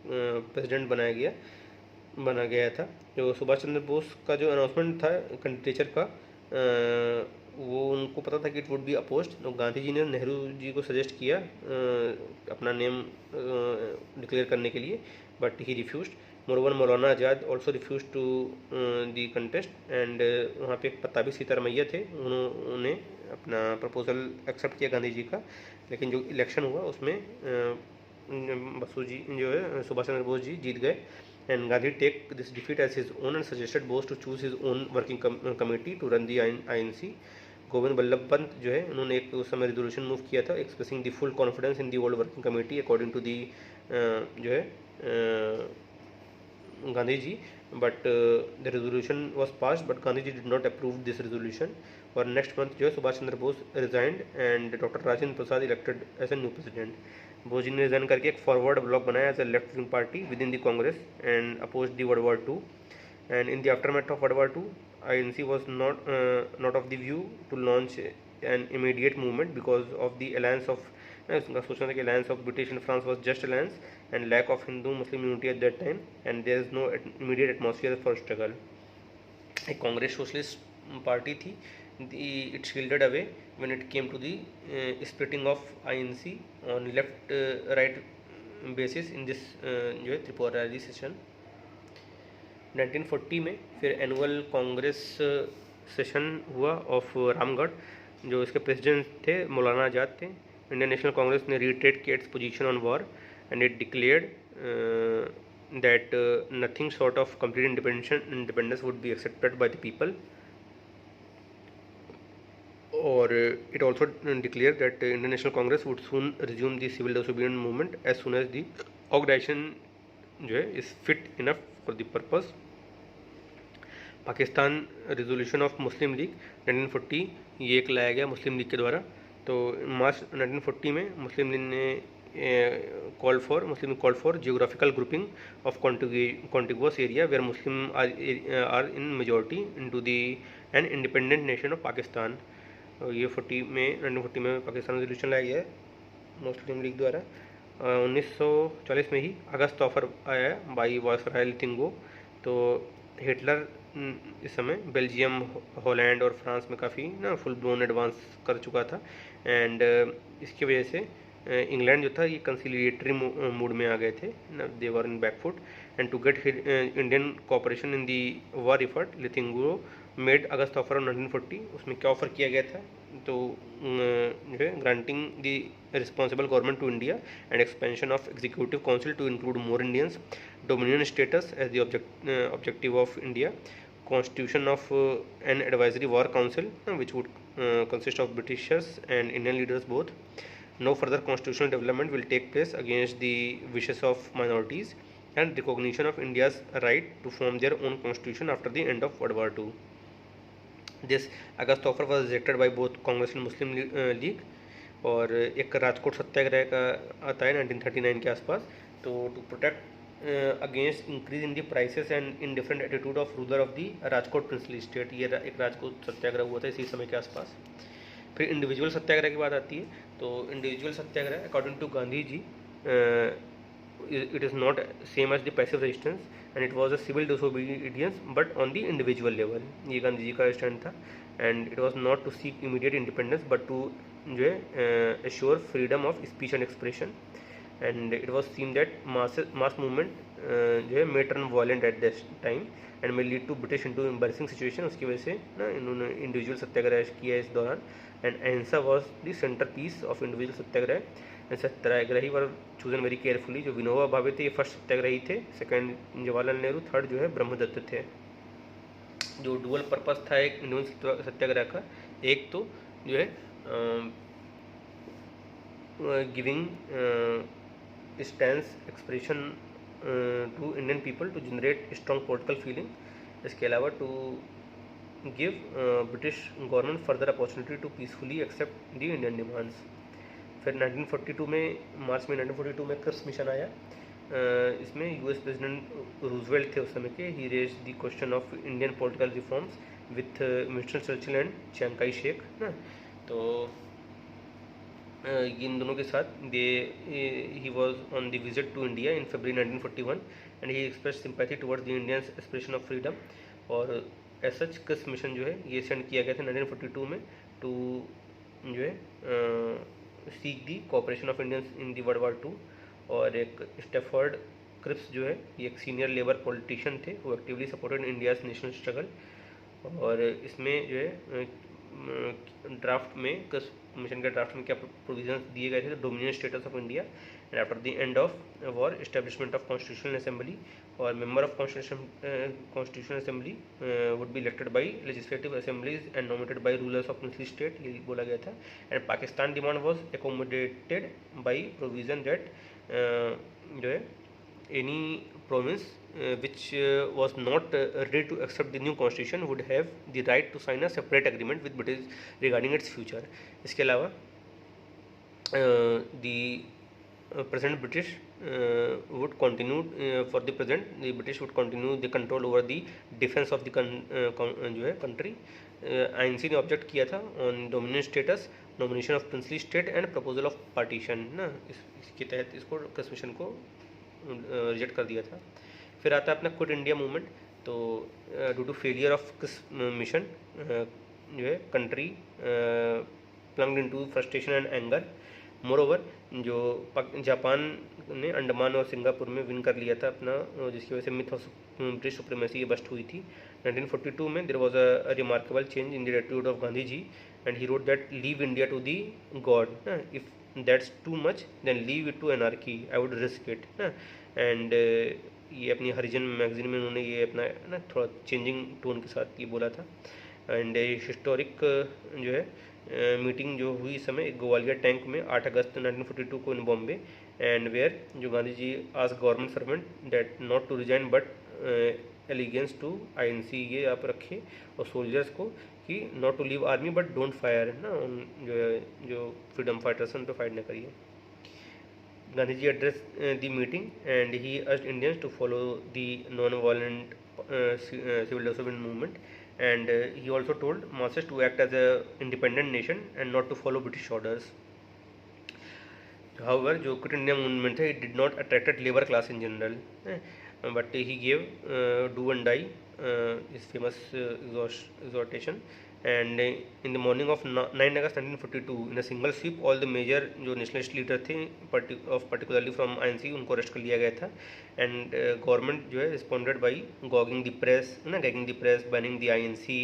प्रेसिडेंट बना गया था। जो सुभाष चंद्र बोस का जो अनाउंसमेंट था कैंडिडेचर का, वो उनको पता था कि इट वुड बी अपोज्ड, तो गांधी जी ने नेहरू जी को सजेस्ट किया अपना नेम डिक्लेयर करने के लिए, but he refused. Moreover Maulana Azad also refuse to the contest. And वहाँ पे एक पत्ताभी सीतारमैया थे, उन्होंने अपना प्रपोजल एक्सेप्ट किया गांधी जी का, लेकिन जो इलेक्शन हुआ उसमें बसु जी जो है सुभाष चंद्र बोस जी जीत गए। And Gandhi take this defeat as his own and suggested Bose to choose his own working committee to run the INC। Govind Ballabh Pant जो है उन्होंने एक उस समय रेजोल्यूशन मूव किया था expressing the full confidence in the old working committee according to the जो है Gandhi ji, but the resolution was passed but Gandhi ji did not approve this resolution. और नेक्स्ट मंथ जो है Subhash Chandra Bose resigned and doctor Rajendra Prasad elected as a new president. Bose ji ने resign करके एक forward bloc बनाया as a left wing party within the Congress and oppose the world war 2। And in the aftermath of world war 2 INC was not of the view to launch an immediate movement because of the alliance of उसका सोचना था कि alliance of British and France was just alliance and lack of Hindu-Muslim unity at that time and there is no immediate atmosphere for struggle। एक Congress socialist party थी, it shielded away when it came to the splitting of INC on left right basis in this जो है Tripurari session. 1940 में फिर annual Congress session हुआ of Ramgarh, जो इसके president थे मौलाना आज़ाद थे। इंडियन नेशनल कांग्रेस ने रिट्रेट किया its position on war and it declared that nothing short of complete independence would be accepted by the people. और it also declare that Indian national Congress would soon resume the civil disobedient movement as soon as the organisation जो है is fit enough for the purpose. Pakistan resolution of Muslim League 1940 ये एक लाया गया मुस्लिम league के द्वारा। तो मार्च 1940 में मुस्लिम लीग ने call for geographical grouping of contiguous area where Muslim are in majority into the an independent nation of Pakistan. ये 1940 में पाकिस्तान रेजोल्यूशन लाया गया है मुस्लिम लीग द्वारा। 1940 में ही अगस्त ऑफर आया बाई वायसराय लिथिंगो। तो हिटलर इस समय बेल्जियम, हॉलैंड और फ्रांस में काफ़ी ना फुल ब्लोन एडवांस कर चुका था एंड इसकी वजह से इंग्लैंड जो था ये कंसिलिएटरी मूड में आ गए थे, they were in backfoot and to get Indian cooperation in the war effort लिथिंगो मेड अगस्त ऑफर ऑफ 1940। उसमें क्या ऑफर किया गया था, तो जो है granting the responsible government to India and expansion of executive council to include more Indians, dominion status as the objective of India, constitution of an advisory war council which would consist of Britishers and Indian leaders both. No further constitutional development will take place against the wishes of minorities and recognition of India's right to form their own constitution after the end of World War II. This August offer was rejected by both Congress and Muslim League। और एक राजकोट सत्याग्रह का आता है 1939 के आसपास। तो to protect against increase in the prices and in different attitude of ruler of the Rajkot princely state, ये एक राजकोट सत्याग्रह हुआ था इसी समय के आसपास। फिर इंडिविजुअल सत्याग्रह की बात आती है। तो individual satyagraha according to Gandhi ji it is not same as the passive resistance, and it was a civil disobedience but on the individual level. ये गांधी जी का स्टैंड था, and it was not to seek immediate independence but to जो है assure freedom of speech and expression, and it was seen that mass movement जो है may turn violent at this time and may lead to British into embarrassing situation. उसकी वजह से ना इन्होंने individual सत्याग्रह किया इस दौरान, and ahimsa was the centrepiece of individual satyagraha, and satyagrahi were chosen very carefully. जो विनोबा भावे थे ये फर्स्ट सत्याग्रही थे, सेकंड जवाहरलाल नेहरू, थर्ड जो है ब्रह्मदत्त थे. जो डुअल पर्पस था एक इंडिविजुअल सत्याग्रह का, एक तो जो है giving stance expression to Indian people to generate strong political feeling. इसके अलावा to give British government further opportunity to peacefully accept the Indian demands. फिर 1942 में मार्च में 1942 में क्रिप्स मिशन आया. इसमें यूएस प्रेसिडेंट रूजवेल्ट थे उस समय के. He raised the question of Indian political reforms with Winston Churchill and Chiang Kai Shek ना. तो इन दोनों के साथ he was on the visit to India in February 1941 and he expressed sympathy towards the Indian aspiration of freedom. और as such Cripps mission जो है ये सेंड किया गया था 1942 में टू जो है seek the cooperation of Indians in the world war 2. और एक स्टैफर्ड क्रिप्स जो है ये एक सीनियर लेबर पॉलिटिशियन थे वो actively supported India's national struggle. और इसमें जो है ड्राफ्ट में क्रिप्स मिशन के ड्राफ्ट में क्या प्रोविजंस दिए गए थे. Dominion status of India and after the end of war establishment of constitutional assembly, और member of constitutional assembly would be elected by legislative assemblies and nominated by rulers of princely state, ये बोला गया था. And Pakistan demand was accommodated by provision that जो है any province which was not ready to accept the new constitution would have the right to sign a separate agreement with British regarding its future. इसके अलावा the present British would continue for the present the British would continue the control over the defense of the जो है country. INC ने object किया था on dominion status, nomination of princely state and proposal of partition ना. इसके तहत इसको Cripps mission को रिजेक्ट कर दिया था. फिर आता है अपना क्विट इंडिया मूवमेंट. तो due to failure of Cripps mission जो है country plunged into frustration and anger. Moreover जो जापान ने अंडमान और सिंगापुर में विन कर लिया था अपना, जिसकी वजह से मिथ ऑफ ब्रिटिश सुप्रीमेसी ये बस्ट हुई थी. 1942 में there was a remarkable change in the attitude of Gandhi ji and he wrote that leave India to the God. If that's too much then leave it to anarchy, I would risk it. And ये अपनी हरिजन magazine में उन्होंने ये अपना ना थोड़ा changing tone के साथ ये बोला था. एंड हिस्टोरिक जो है मीटिंग जो हुई इस समय ग्वालियर टैंक में 8 अगस्त 1942 को इन बॉम्बे, एंड वेयर जो गांधी जी आज government servant that not to resign but allegiance to INC ये आप रखे, और सोल्जर्स को कि not to leave army but don't fire ना, जो फ्रीडम फाइटर्स उन पर फाइट न करिए. Gandhi ji addressed the meeting and he urged Indians to follow the non-violent civil disobedience movement, and he also told masses to act as a independent nation and not to follow British orders. However, जो Quit India movement है, it did not attracted labor class in general, but he gave do and die his famous exhortation. And in the morning of 9 August 1942 in a single sweep all the major जो nationalist leader थे particularly from INC उनको arrest कर लिया गया था. And government जो है responded by gagging the press ना, gagging the press, banning the INC,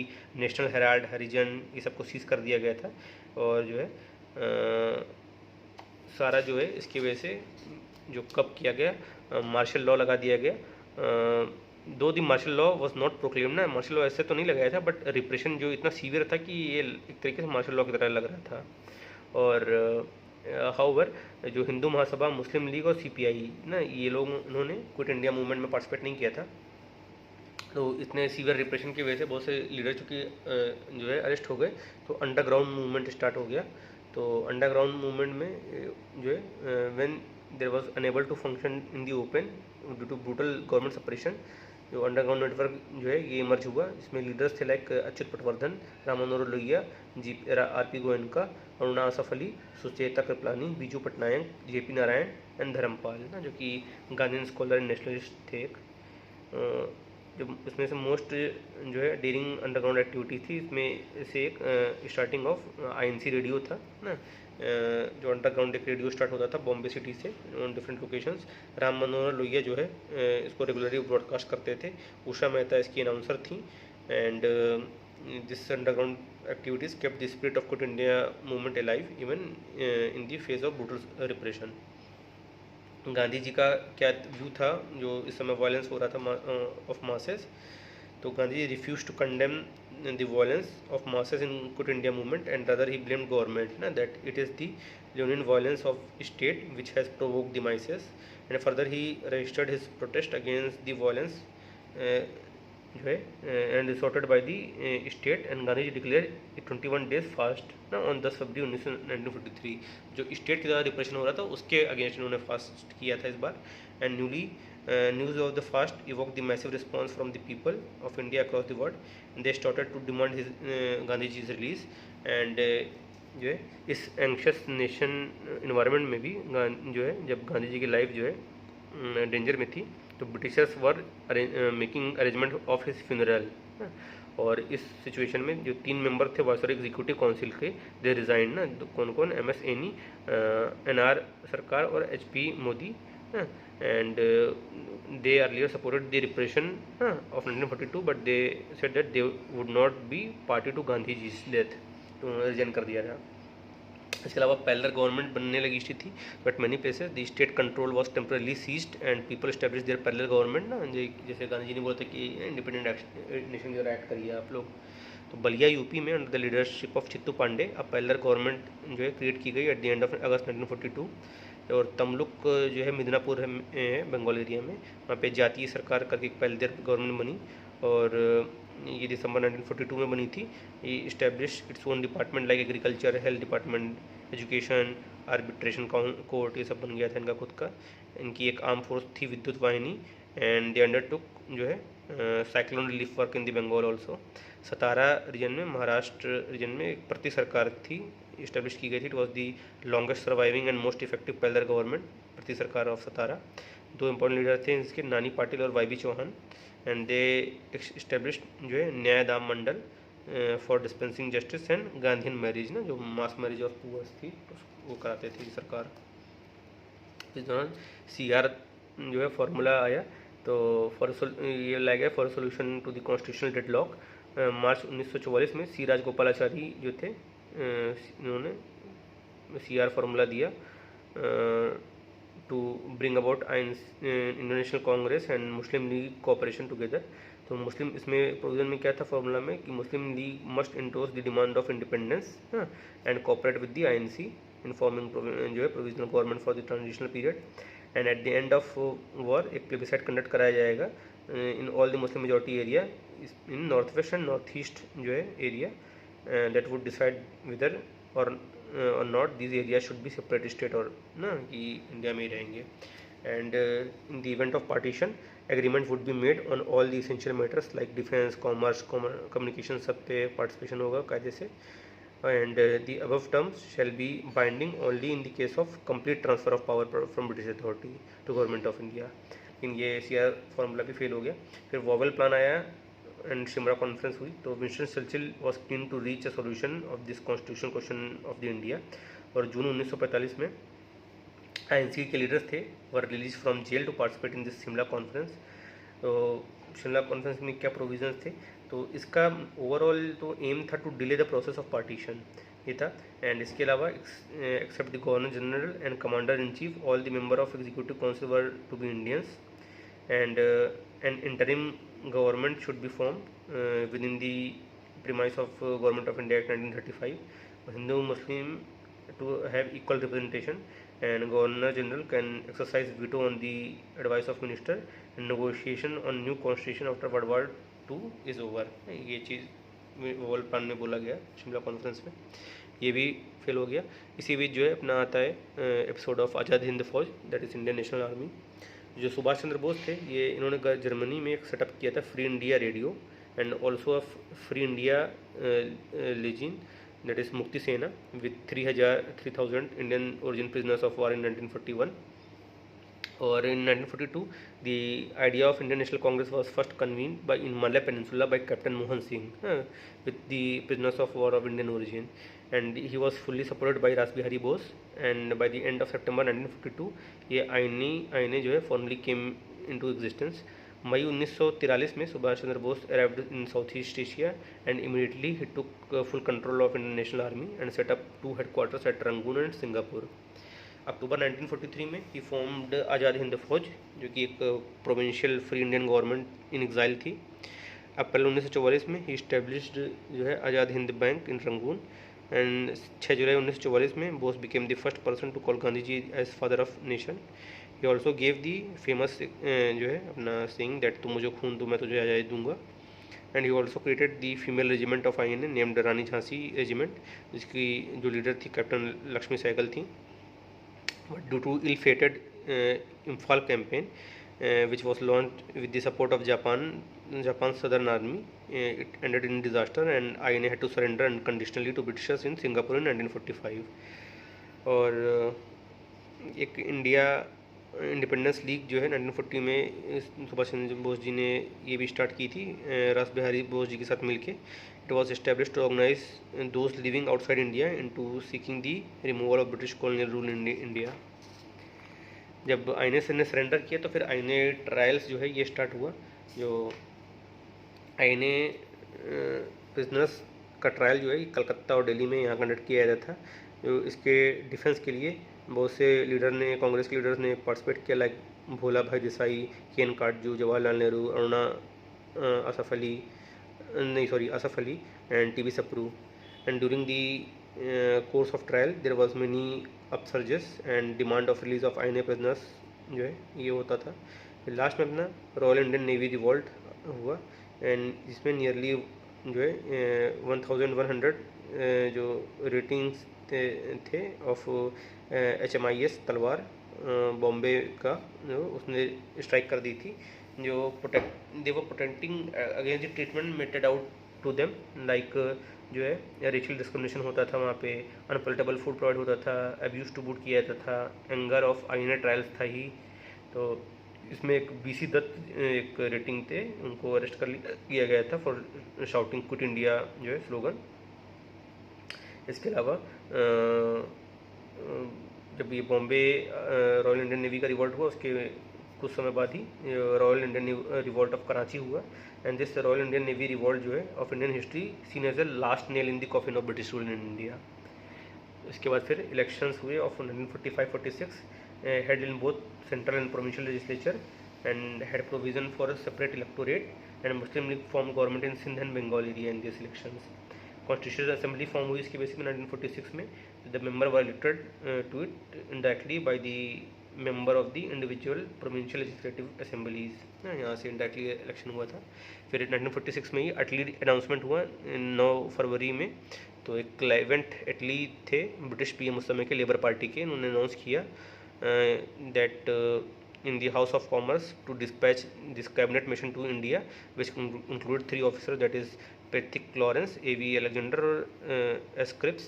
National Herald, Harijan, ये सबको सीज कर दिया गया था. और जो है सारा जो है इसकी वजह से जो कब किया गया मार्शल लॉ लगा दिया गया. दो the martial law was not proclaim ना, मार्शल लॉ ऐसे तो नहीं लगाया था बट रिप्रेशन जो इतना सीवियर था कि ये एक तरीके से मार्शल लॉ की तरह लग रहा था. और हाउवर जो हिंदू महासभा, मुस्लिम लीग और CPI ना, ये लोग उन्होंने क्विट इंडिया मूवमेंट में पार्टिसिपेट नहीं किया था. तो इतने सीवियर रिप्रेशन की वजह से बहुत से लीडर चूँकि जो है अरेस्ट हो गए, तो अंडरग्राउंड मूवमेंट स्टार्ट हो गया. तो अंडरग्राउंड मूवमेंट में जो है when there was unable to function in the open due to brutal government separation, जो अंडरग्राउंड नेटवर्क जो है ये इमर्ज हुआ. जिसमें लीडर्स थे like Achyut Patwardhan, Ram Manohar Lohia, RP Goenka, Aruna Asaf Ali, Sucheta Kripalani, Biju Patnaik, JP Narayan and Dharampal ना, जो कि गांधीयन स्कॉलर एंड नेशनलिस्ट थे एक। जो इसमें से मोस्ट जो है डेयरिंग अंडरग्राउंड एक्टिविटी थी, इसमें से एक स्टार्टिंग ऑफ आईएनसी रेडियो था ना, जो अंडरग्राउंड एक रेडियो स्टार्ट होता था बॉम्बे सिटी से on different locations. Ram Manohar Lohia जो है इसको रेगुलरली ब्रॉडकास्ट करते थे। उषा मेहता इसकी अनाउंसर थी। And this underground activities kept the spirit of quit India movement alive even in the phase of brutal repression. Gandhi ji का क्या व्यू था जो इस समय वायलेंस हो रहा था ऑफ मासेस? तो Gandhi ji refuse to condemn the violence of masses in quit India movement and rather he blamed government ना that it is the genuine violence of state which has provoked the mises, and further he registered his protest against the violence जो है and resorted by the state. And Gandhi ji declare 21 days fast ना on 10 February 1953। जो state के द्वारा repression हो रहा था उसके अगेंस्ट इन्होंने फास्ट किया था इस बार। And news of the fast evoke the massive response from the people of India across the world. They started to demand his Gandhi ji release. And जो है इस एंक्शस नेशन इन्वायरमेंट में भी जो है जब गांधी जी की लाइफ जो है डेंजर में थी तो Britishers were making arrangement of his funeral. और इस सिचुएशन में जो 3 मेंबर थे वायसरॉय एग्जीक्यूटिव काउंसिल के, दे रिजाइन ना, कौन कौन? एमएस एनी, एनआर सरकार और HP Mody. And they earlier supported the repression of 1942 but they said that they would not be party to Gandhi ji death. तो रिजाइन कर दिया था। इसके अलावा पैरेलल गवर्नमेंट बनने लगी थी but many places the state control was temporarily ceased and people establish their parallel government ना, जैसे गांधी जी ने बोला था कि इंडिपेंडेंट नेशन की तरह एक्ट करिए आप लोग। तो बलिया यूपी में under the leadership of Chittu Pandey अब पैरेलल गवर्नमेंट जो है क्रिएट की गई at the end of August 1942। और तमलुक जो है मिदनापुर है बंगाल एरिया में, वहाँ पे जातीय सरकार करके एक पैरेलल गवर्नमेंट बनी और ये दिसंबर 1942 में बनी थी। ये establish its own department like agriculture, health department, education, arbitration court, ये सब बन गया था इनका खुद का। इनकी एक आर्म फोर्स थी विद्युत वाहिनी। एंड दे अंडरटुक जो है cyclone relief work in the Bengal also. Satara region में, महाराष्ट्र रीजन में एक प्रति सरकार थी इस्टेब्लिश की गई थी। It was the longest surviving and most effective parallel government, प्रति सरकार ऑफ सतारा। 2 इंपॉर्टेंट लीडर थे इसके, नानी पाटिल और Y B Chavan. And they establish जो है Nyaya Dan Mandal for dispensing justice and Gandhian marriage ना, जो मास मैरिज ऑफ पुअर्स थी वो कराते थे सरकार। इस दौरान CR जो है फार्मूला आया तो ये लाया गया for solution to the constitutional deadlock. March 1944 में सी राजगोपालाचारी जो थे इन्होंने CR फार्मूला दिया to bring about Indian national Congress and Muslim League cooperation together. तो मुस्लिम इसमें प्रोविजन में क्या था फॉर्मूला में कि Muslim League must endorse the demand of independence and cooperate with the INC in forming जो है provisional government for the transitional period. And at the end of war एक प्लेबिसाइड कंडक्ट कराया जाएगा in all the Muslim majority area in north west and north east जो है area that would decide whether or not this area should be separate state और ना कि India में ही रहेंगे। And in the event of partition agreement would be made on all the essential matters like defence, commerce, communication, सब पे participation होगा कायदे से। And the above terms shall be binding only in the case of complete transfer of power from British authority to government of India. लेकिन ये CR formula भी fail हो गया। फिर वॉवेल प्लान आया एंड शिमला कॉन्फ्रेंस हुई। तो विंस्टन चर्चिल वॉज कीन to reach a solution of this constitution question of the India. और जून 1945 में INC के लीडर्स थे were release from jail to participate in this Shimla conference. तो शिमला कॉन्फ्रेंस में क्या प्रोविजंस थे? तो इसका ओवरऑल तो एम था to delay the process of partition, ये था। एंड इसके अलावा except the governor general and commander in chief all the member of executive council were to be Indians. And an interim government should be form within the premise of government of India act 1935। Hindu Muslim to have equal representation and Governor General can exercise veto on the advice of minister and negotiation on new constitution after World War II is over। ये चीज़ world plan में बोला गया Shimla conference में, ये भी fail हो गया। इसी बीच जो है अपना आता है एपिसोड ऑफ आज़ाद हिंद फौज that is Indian national army. जो सुभाष चंद्र बोस थे ये इन्होंने जर्मनी में एक सेटअप किया था free India radio and also free India legion that is Mukti Sena, with 3,000 Indian origin prisoners of war in 1941. Or in 1942, the idea of Indian National Congress was first convened in Malay Peninsula by Captain Mohan Singh with the prisoners of war of Indian origin, and he was fully supported by Ras Bihari Bose. And by the end of September 1952, ये आईने जो है formally came into existence. मई 1943 में Subhash Chandra Bose arrived in Southeast Asia, and immediately he took full control of Indian National Army and set up 2 headquarters at Rangoon and Singapore. अक्टूबर 1943 में ही formed Azad Hind फौज, जो कि एक provincial free Indian government in exile थी. April 1944 में he established जो है Azad Hind bank in Rangoon. And 6 July 1944 में Bose became the first person to call Gandhi ji as father of nation. He also gave the famous जो है अपना सेइंग दैट तुम मुझे खून दो मैं तुझे आज़ादी दूंगा. And he also created the female regiment of INA named Rani Jhansi regiment, जिसकी जो लीडर थी कैप्टन लक्ष्मी सहगल थी. But due to ill-fated Imphal campaign, which was launched with the support of Japan's Southern Army, it ended in disaster, and INA had to surrender unconditionally to Britishers in Singapore in 1945. और एक India independence league जो है 1940 में सुभाष चंद्र बोस जी ने ये भी start की थी रास बिहारी बोस जी के साथ मिलके. It was establish to organize those living outside India into seeking the removal of British colonial rule in India. जब आईने से ने सरेंडर किया तो फिर आईने ट्रायल्स जो है ये स्टार्ट हुआ. जो आईने प्रिजनर्स का ट्रायल जो है कलकत्ता और दिल्ली में यहाँ कंडक्ट किया जाता था. जो इसके डिफेंस के लिए बहुत से लीडर ने, कांग्रेस के लीडर्स ने पार्टिसिपेट किया, लाइक भोला भाई देसाई, केन Katju, Jawaharlal Nehru, Aruna Asaf Ali and T B Sapru. And during the course of trial there was many upsurges and demand of release of INA prisoners जो है ये होता था. फिर लास्ट में अपना रॉयल इंडियन नेवी रिवॉल्ट हुआ, एंड जिसमें नियरली जो है 1100 जो रेटिंग्स थे ऑफ HMIS तलवार बॉम्बे का जो उसने स्ट्राइक कर दी थी. जो they were protecting against the treatment meted out to them, like जो है रेशियल डिस्क्रिमिनेशन होता था वहाँ पे, अनपलेटेबल फूड प्रोवाइड होता था, अब्यूज टू बूट किया जाता था, एंगर ऑफ आईएनए ट्रायल्स था ही. तो इसमें एक BC दत्त एक रेटिंग थे, उनको अरेस्ट किया गया था फॉर शाउटिंग क्विट इंडिया जो है स्लोगन. इसके अलावा जब ये बॉम्बे रॉयल इंडियन नेवी का रिवॉल्ट हुआ उसके कुछ समय बाद ही Royal Indian revolt of Karachi हुआ. And this Royal Indian navy revolt जो है of Indian history seen as a last nail in the coffin of British rule in India. इसके बाद फिर इलेक्शंस हुए of 1945-46 held in both central and provincial legislature and had provision for a separate electorate. And Muslim league form government in Sindh and Bengal area in this elections. Constitutional assembly form हुई इसके basis में 1946 में. The member were elected to it indirectly by the member of the individual provincial legislative assemblies. यहाँ से indirectly election हुआ था. फिर 1946 में ही अटली अनाउंसमेंट हुआ 9 फरवरी में. तो एक क्लाइवेंट एटली थे ब्रिटिश PM उस समय के लेबर पार्टी के. उन्होंने अनाउंस किया that in the House of Commerce to dispatch this cabinet mission to India, which included 3 officers, that is Patrick Lawrence, A.V. Alexander और S. Cripps.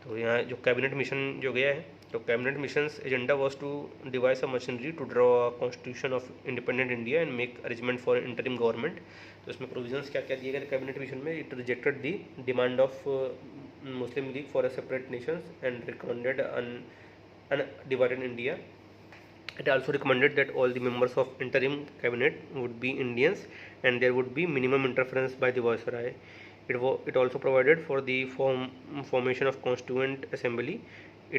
तो यहाँ जो कैबिनेट मिशन जो गया है, तो cabinet missions agenda was to devise a machinery to draw a constitution of independent India and make arrangement for interim government. तो इसमें प्रोविजंस क्या क्या दिए गए कैबिनेट मिशन में. It rejected the demand of Muslim League for a separate nations and recommended undivided India. It also recommended that all the members of interim cabinet would be Indians and there would be minimum interference by the viceroy. It also provided for the formation of constituent assembly.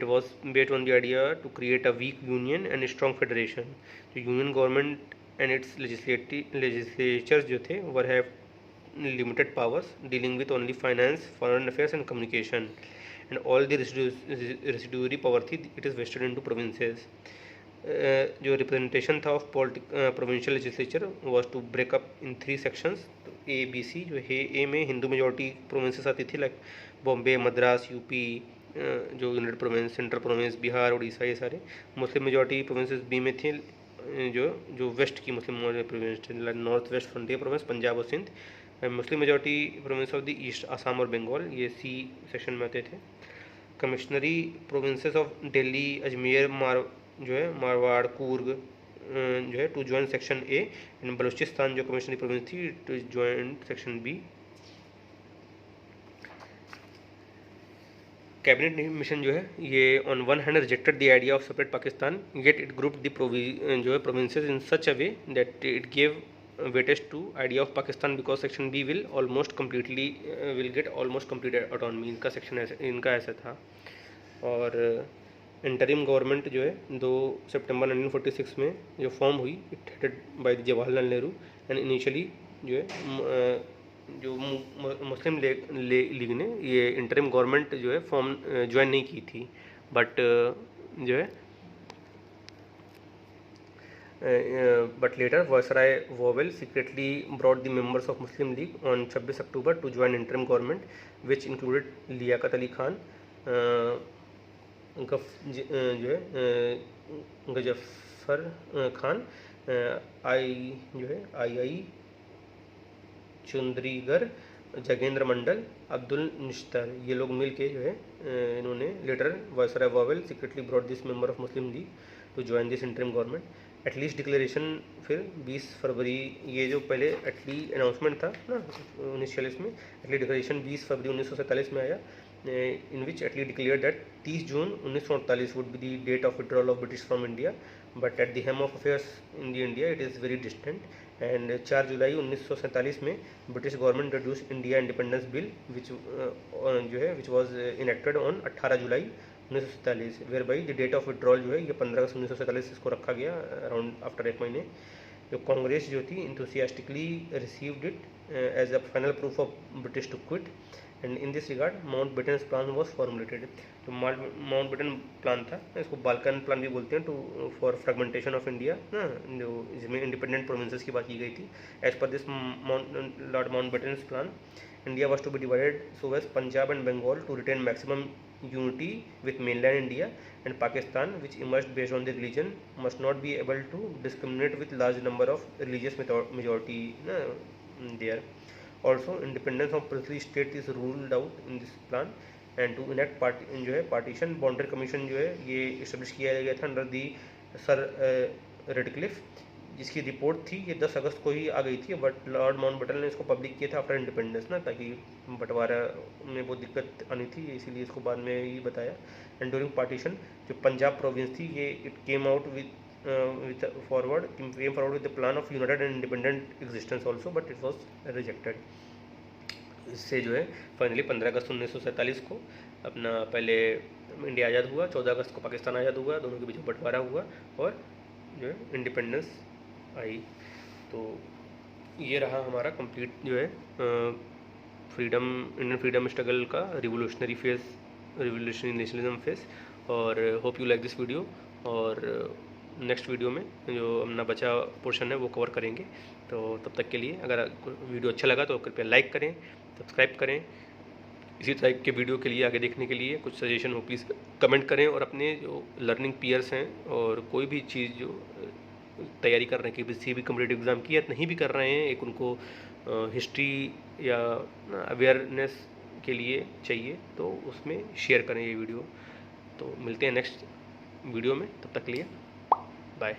It was based on the idea to create a weak union and a strong federation. The union government and its legislatures जो थे were have limited powers, dealing with only finance, foreign affairs and communication, and all the residuary power थी it is vested into provinces. जो representation था of provincial legislature was to break up in 3 sections. तो ABC जो है ए में Hindu majority provinces आती थी, like Bombay, Madras, UP जो United province, central province, Bihar, Orissa, ये सारे. मुस्लिम मेजॉरिटी प्रोविंसेस बी में थे जो वेस्ट की Muslim province, north west frontier province, Punjab और Sindh. Muslim majority province of the east Assam और बंगाल, ये सी सेक्शन में आते थे। Commissionary provinces of Delhi, Ajmer, Marwar, Coorg जो है to join section A, and Baluchistan जो कमिश्नरी प्रोविंस थी to join section B. Cabinet mission जो है ये on one hand rejected the idea of separate Pakistan, yet it group the provinces in such a way that it give weightage to idea of Pakistan because section B will get almost completed autonomy. इनका section इनका ऐसा था। और interim government जो है 2 सितंबर 1946 में जो form हुई, it headed by Jawaharlal Nehru, and initially जो है जो मुस्लिम लीग ने ये इंटरिम गवर्नमेंट जो है फॉर्म ज्वाइन नहीं की थी, बट जो है but later Viceroy Wavell secretly brought the members of Muslim League on 26 October to join interim government, which included Liaquat Ali Khan, गजफ्फर Khan, आई चुंद्रीगर, जगेंद्र मंडल, अब्दुल निश्तर, ये लोग मिल के जो है इन्होंने letter viceroy Wavell secretly brought this member of Muslim League to join this interim government. Attlee's declaration फिर 20 फरवरी, ये जो पहले एटली अनाउंसमेंट था ना 1940 में, एटली डिक्लेरेशन 20 फरवरी 1947 में आया, in which Attlee declared that 30 June 1948 would be the date of withdrawal of British from India, but at the helm of affairs in the India it is very distant, and 4 जुलाई 1947 में British government introduce India independence bill which was enacted on 18 July 1947, where by the date of withdrawal जो है ये 15 अगस्त 1947 इसको रखा गया around after 1 महीने। जो कांग्रेस जो थी enthusiastically received it as a final proof of British to quit, and in this regard Mountbatten's plan was formulated। तो माउंटबेटन प्लान था, इसको बाल्कन प्लान भी बोलते हैं, to for fragmentation of India ना, जो इसमें इंडिपेंडेंट प्रोविंसेस की बात की गई थी। As per this Lord Mountbatten's plan, India was to be divided so as Punjab and Bengal to retain maximum unity with mainland India, and Pakistan, which emerged based on the religion, must not be able to discriminate with large number of religious majority there। Also independence of princely state is ruled out in this plan, and to enact जो है partition boundary commission जो है ये establish किया गया था under the sir Radcliffe, जिसकी report थी ये 10 अगस्त को ही आ गई थी, बट लॉर्ड माउंटबेटन ने इसको पब्लिक किया था आफ्टर इंडिपेंडेंस ना, ताकि बंटवारा में बहुत दिक्कत आनी थी, इसीलिए इसको बाद में ही बताया। एंड ड्यूरिंग पार्टीशन जो पंजाब प्रोविंस थी ये it came out with forward with the plan of united and independent existence also, but it was rejected। इससे जो है फाइनली 15 अगस्त 1947 को अपना पहले इंडिया आज़ाद हुआ, 14 अगस्त को पाकिस्तान आज़ाद हुआ, दोनों के बीच बंटवारा हुआ और जो है इंडिपेंडेंस आई। तो ये रहा हमारा कंप्लीट जो है इंडियन फ्रीडम स्ट्रगल का रिवोल्यूशनरी नेशनलिज्म फेस। और hope you like this video, और नेक्स्ट वीडियो में जो अपना बचा पोर्शन है वो कवर करेंगे। तो तब तक के लिए अगर वीडियो अच्छा लगा तो कृपया लाइक करें, सब्सक्राइब करें। इसी टाइप के वीडियो के लिए आगे देखने के लिए कुछ सजेशन हो प्लीज़ कमेंट करें, और अपने जो लर्निंग पीयर्स हैं और कोई भी चीज़ जो तैयारी कर रहे हैं कि किसी भी कम्पिटिटिव एग्ज़ाम की या नहीं भी कर रहे हैं, एक उनको हिस्ट्री या अवेयरनेस के लिए चाहिए तो उसमें शेयर करें ये वीडियो। तो मिलते हैं नेक्स्ट वीडियो में, तब तक के लिए बाय।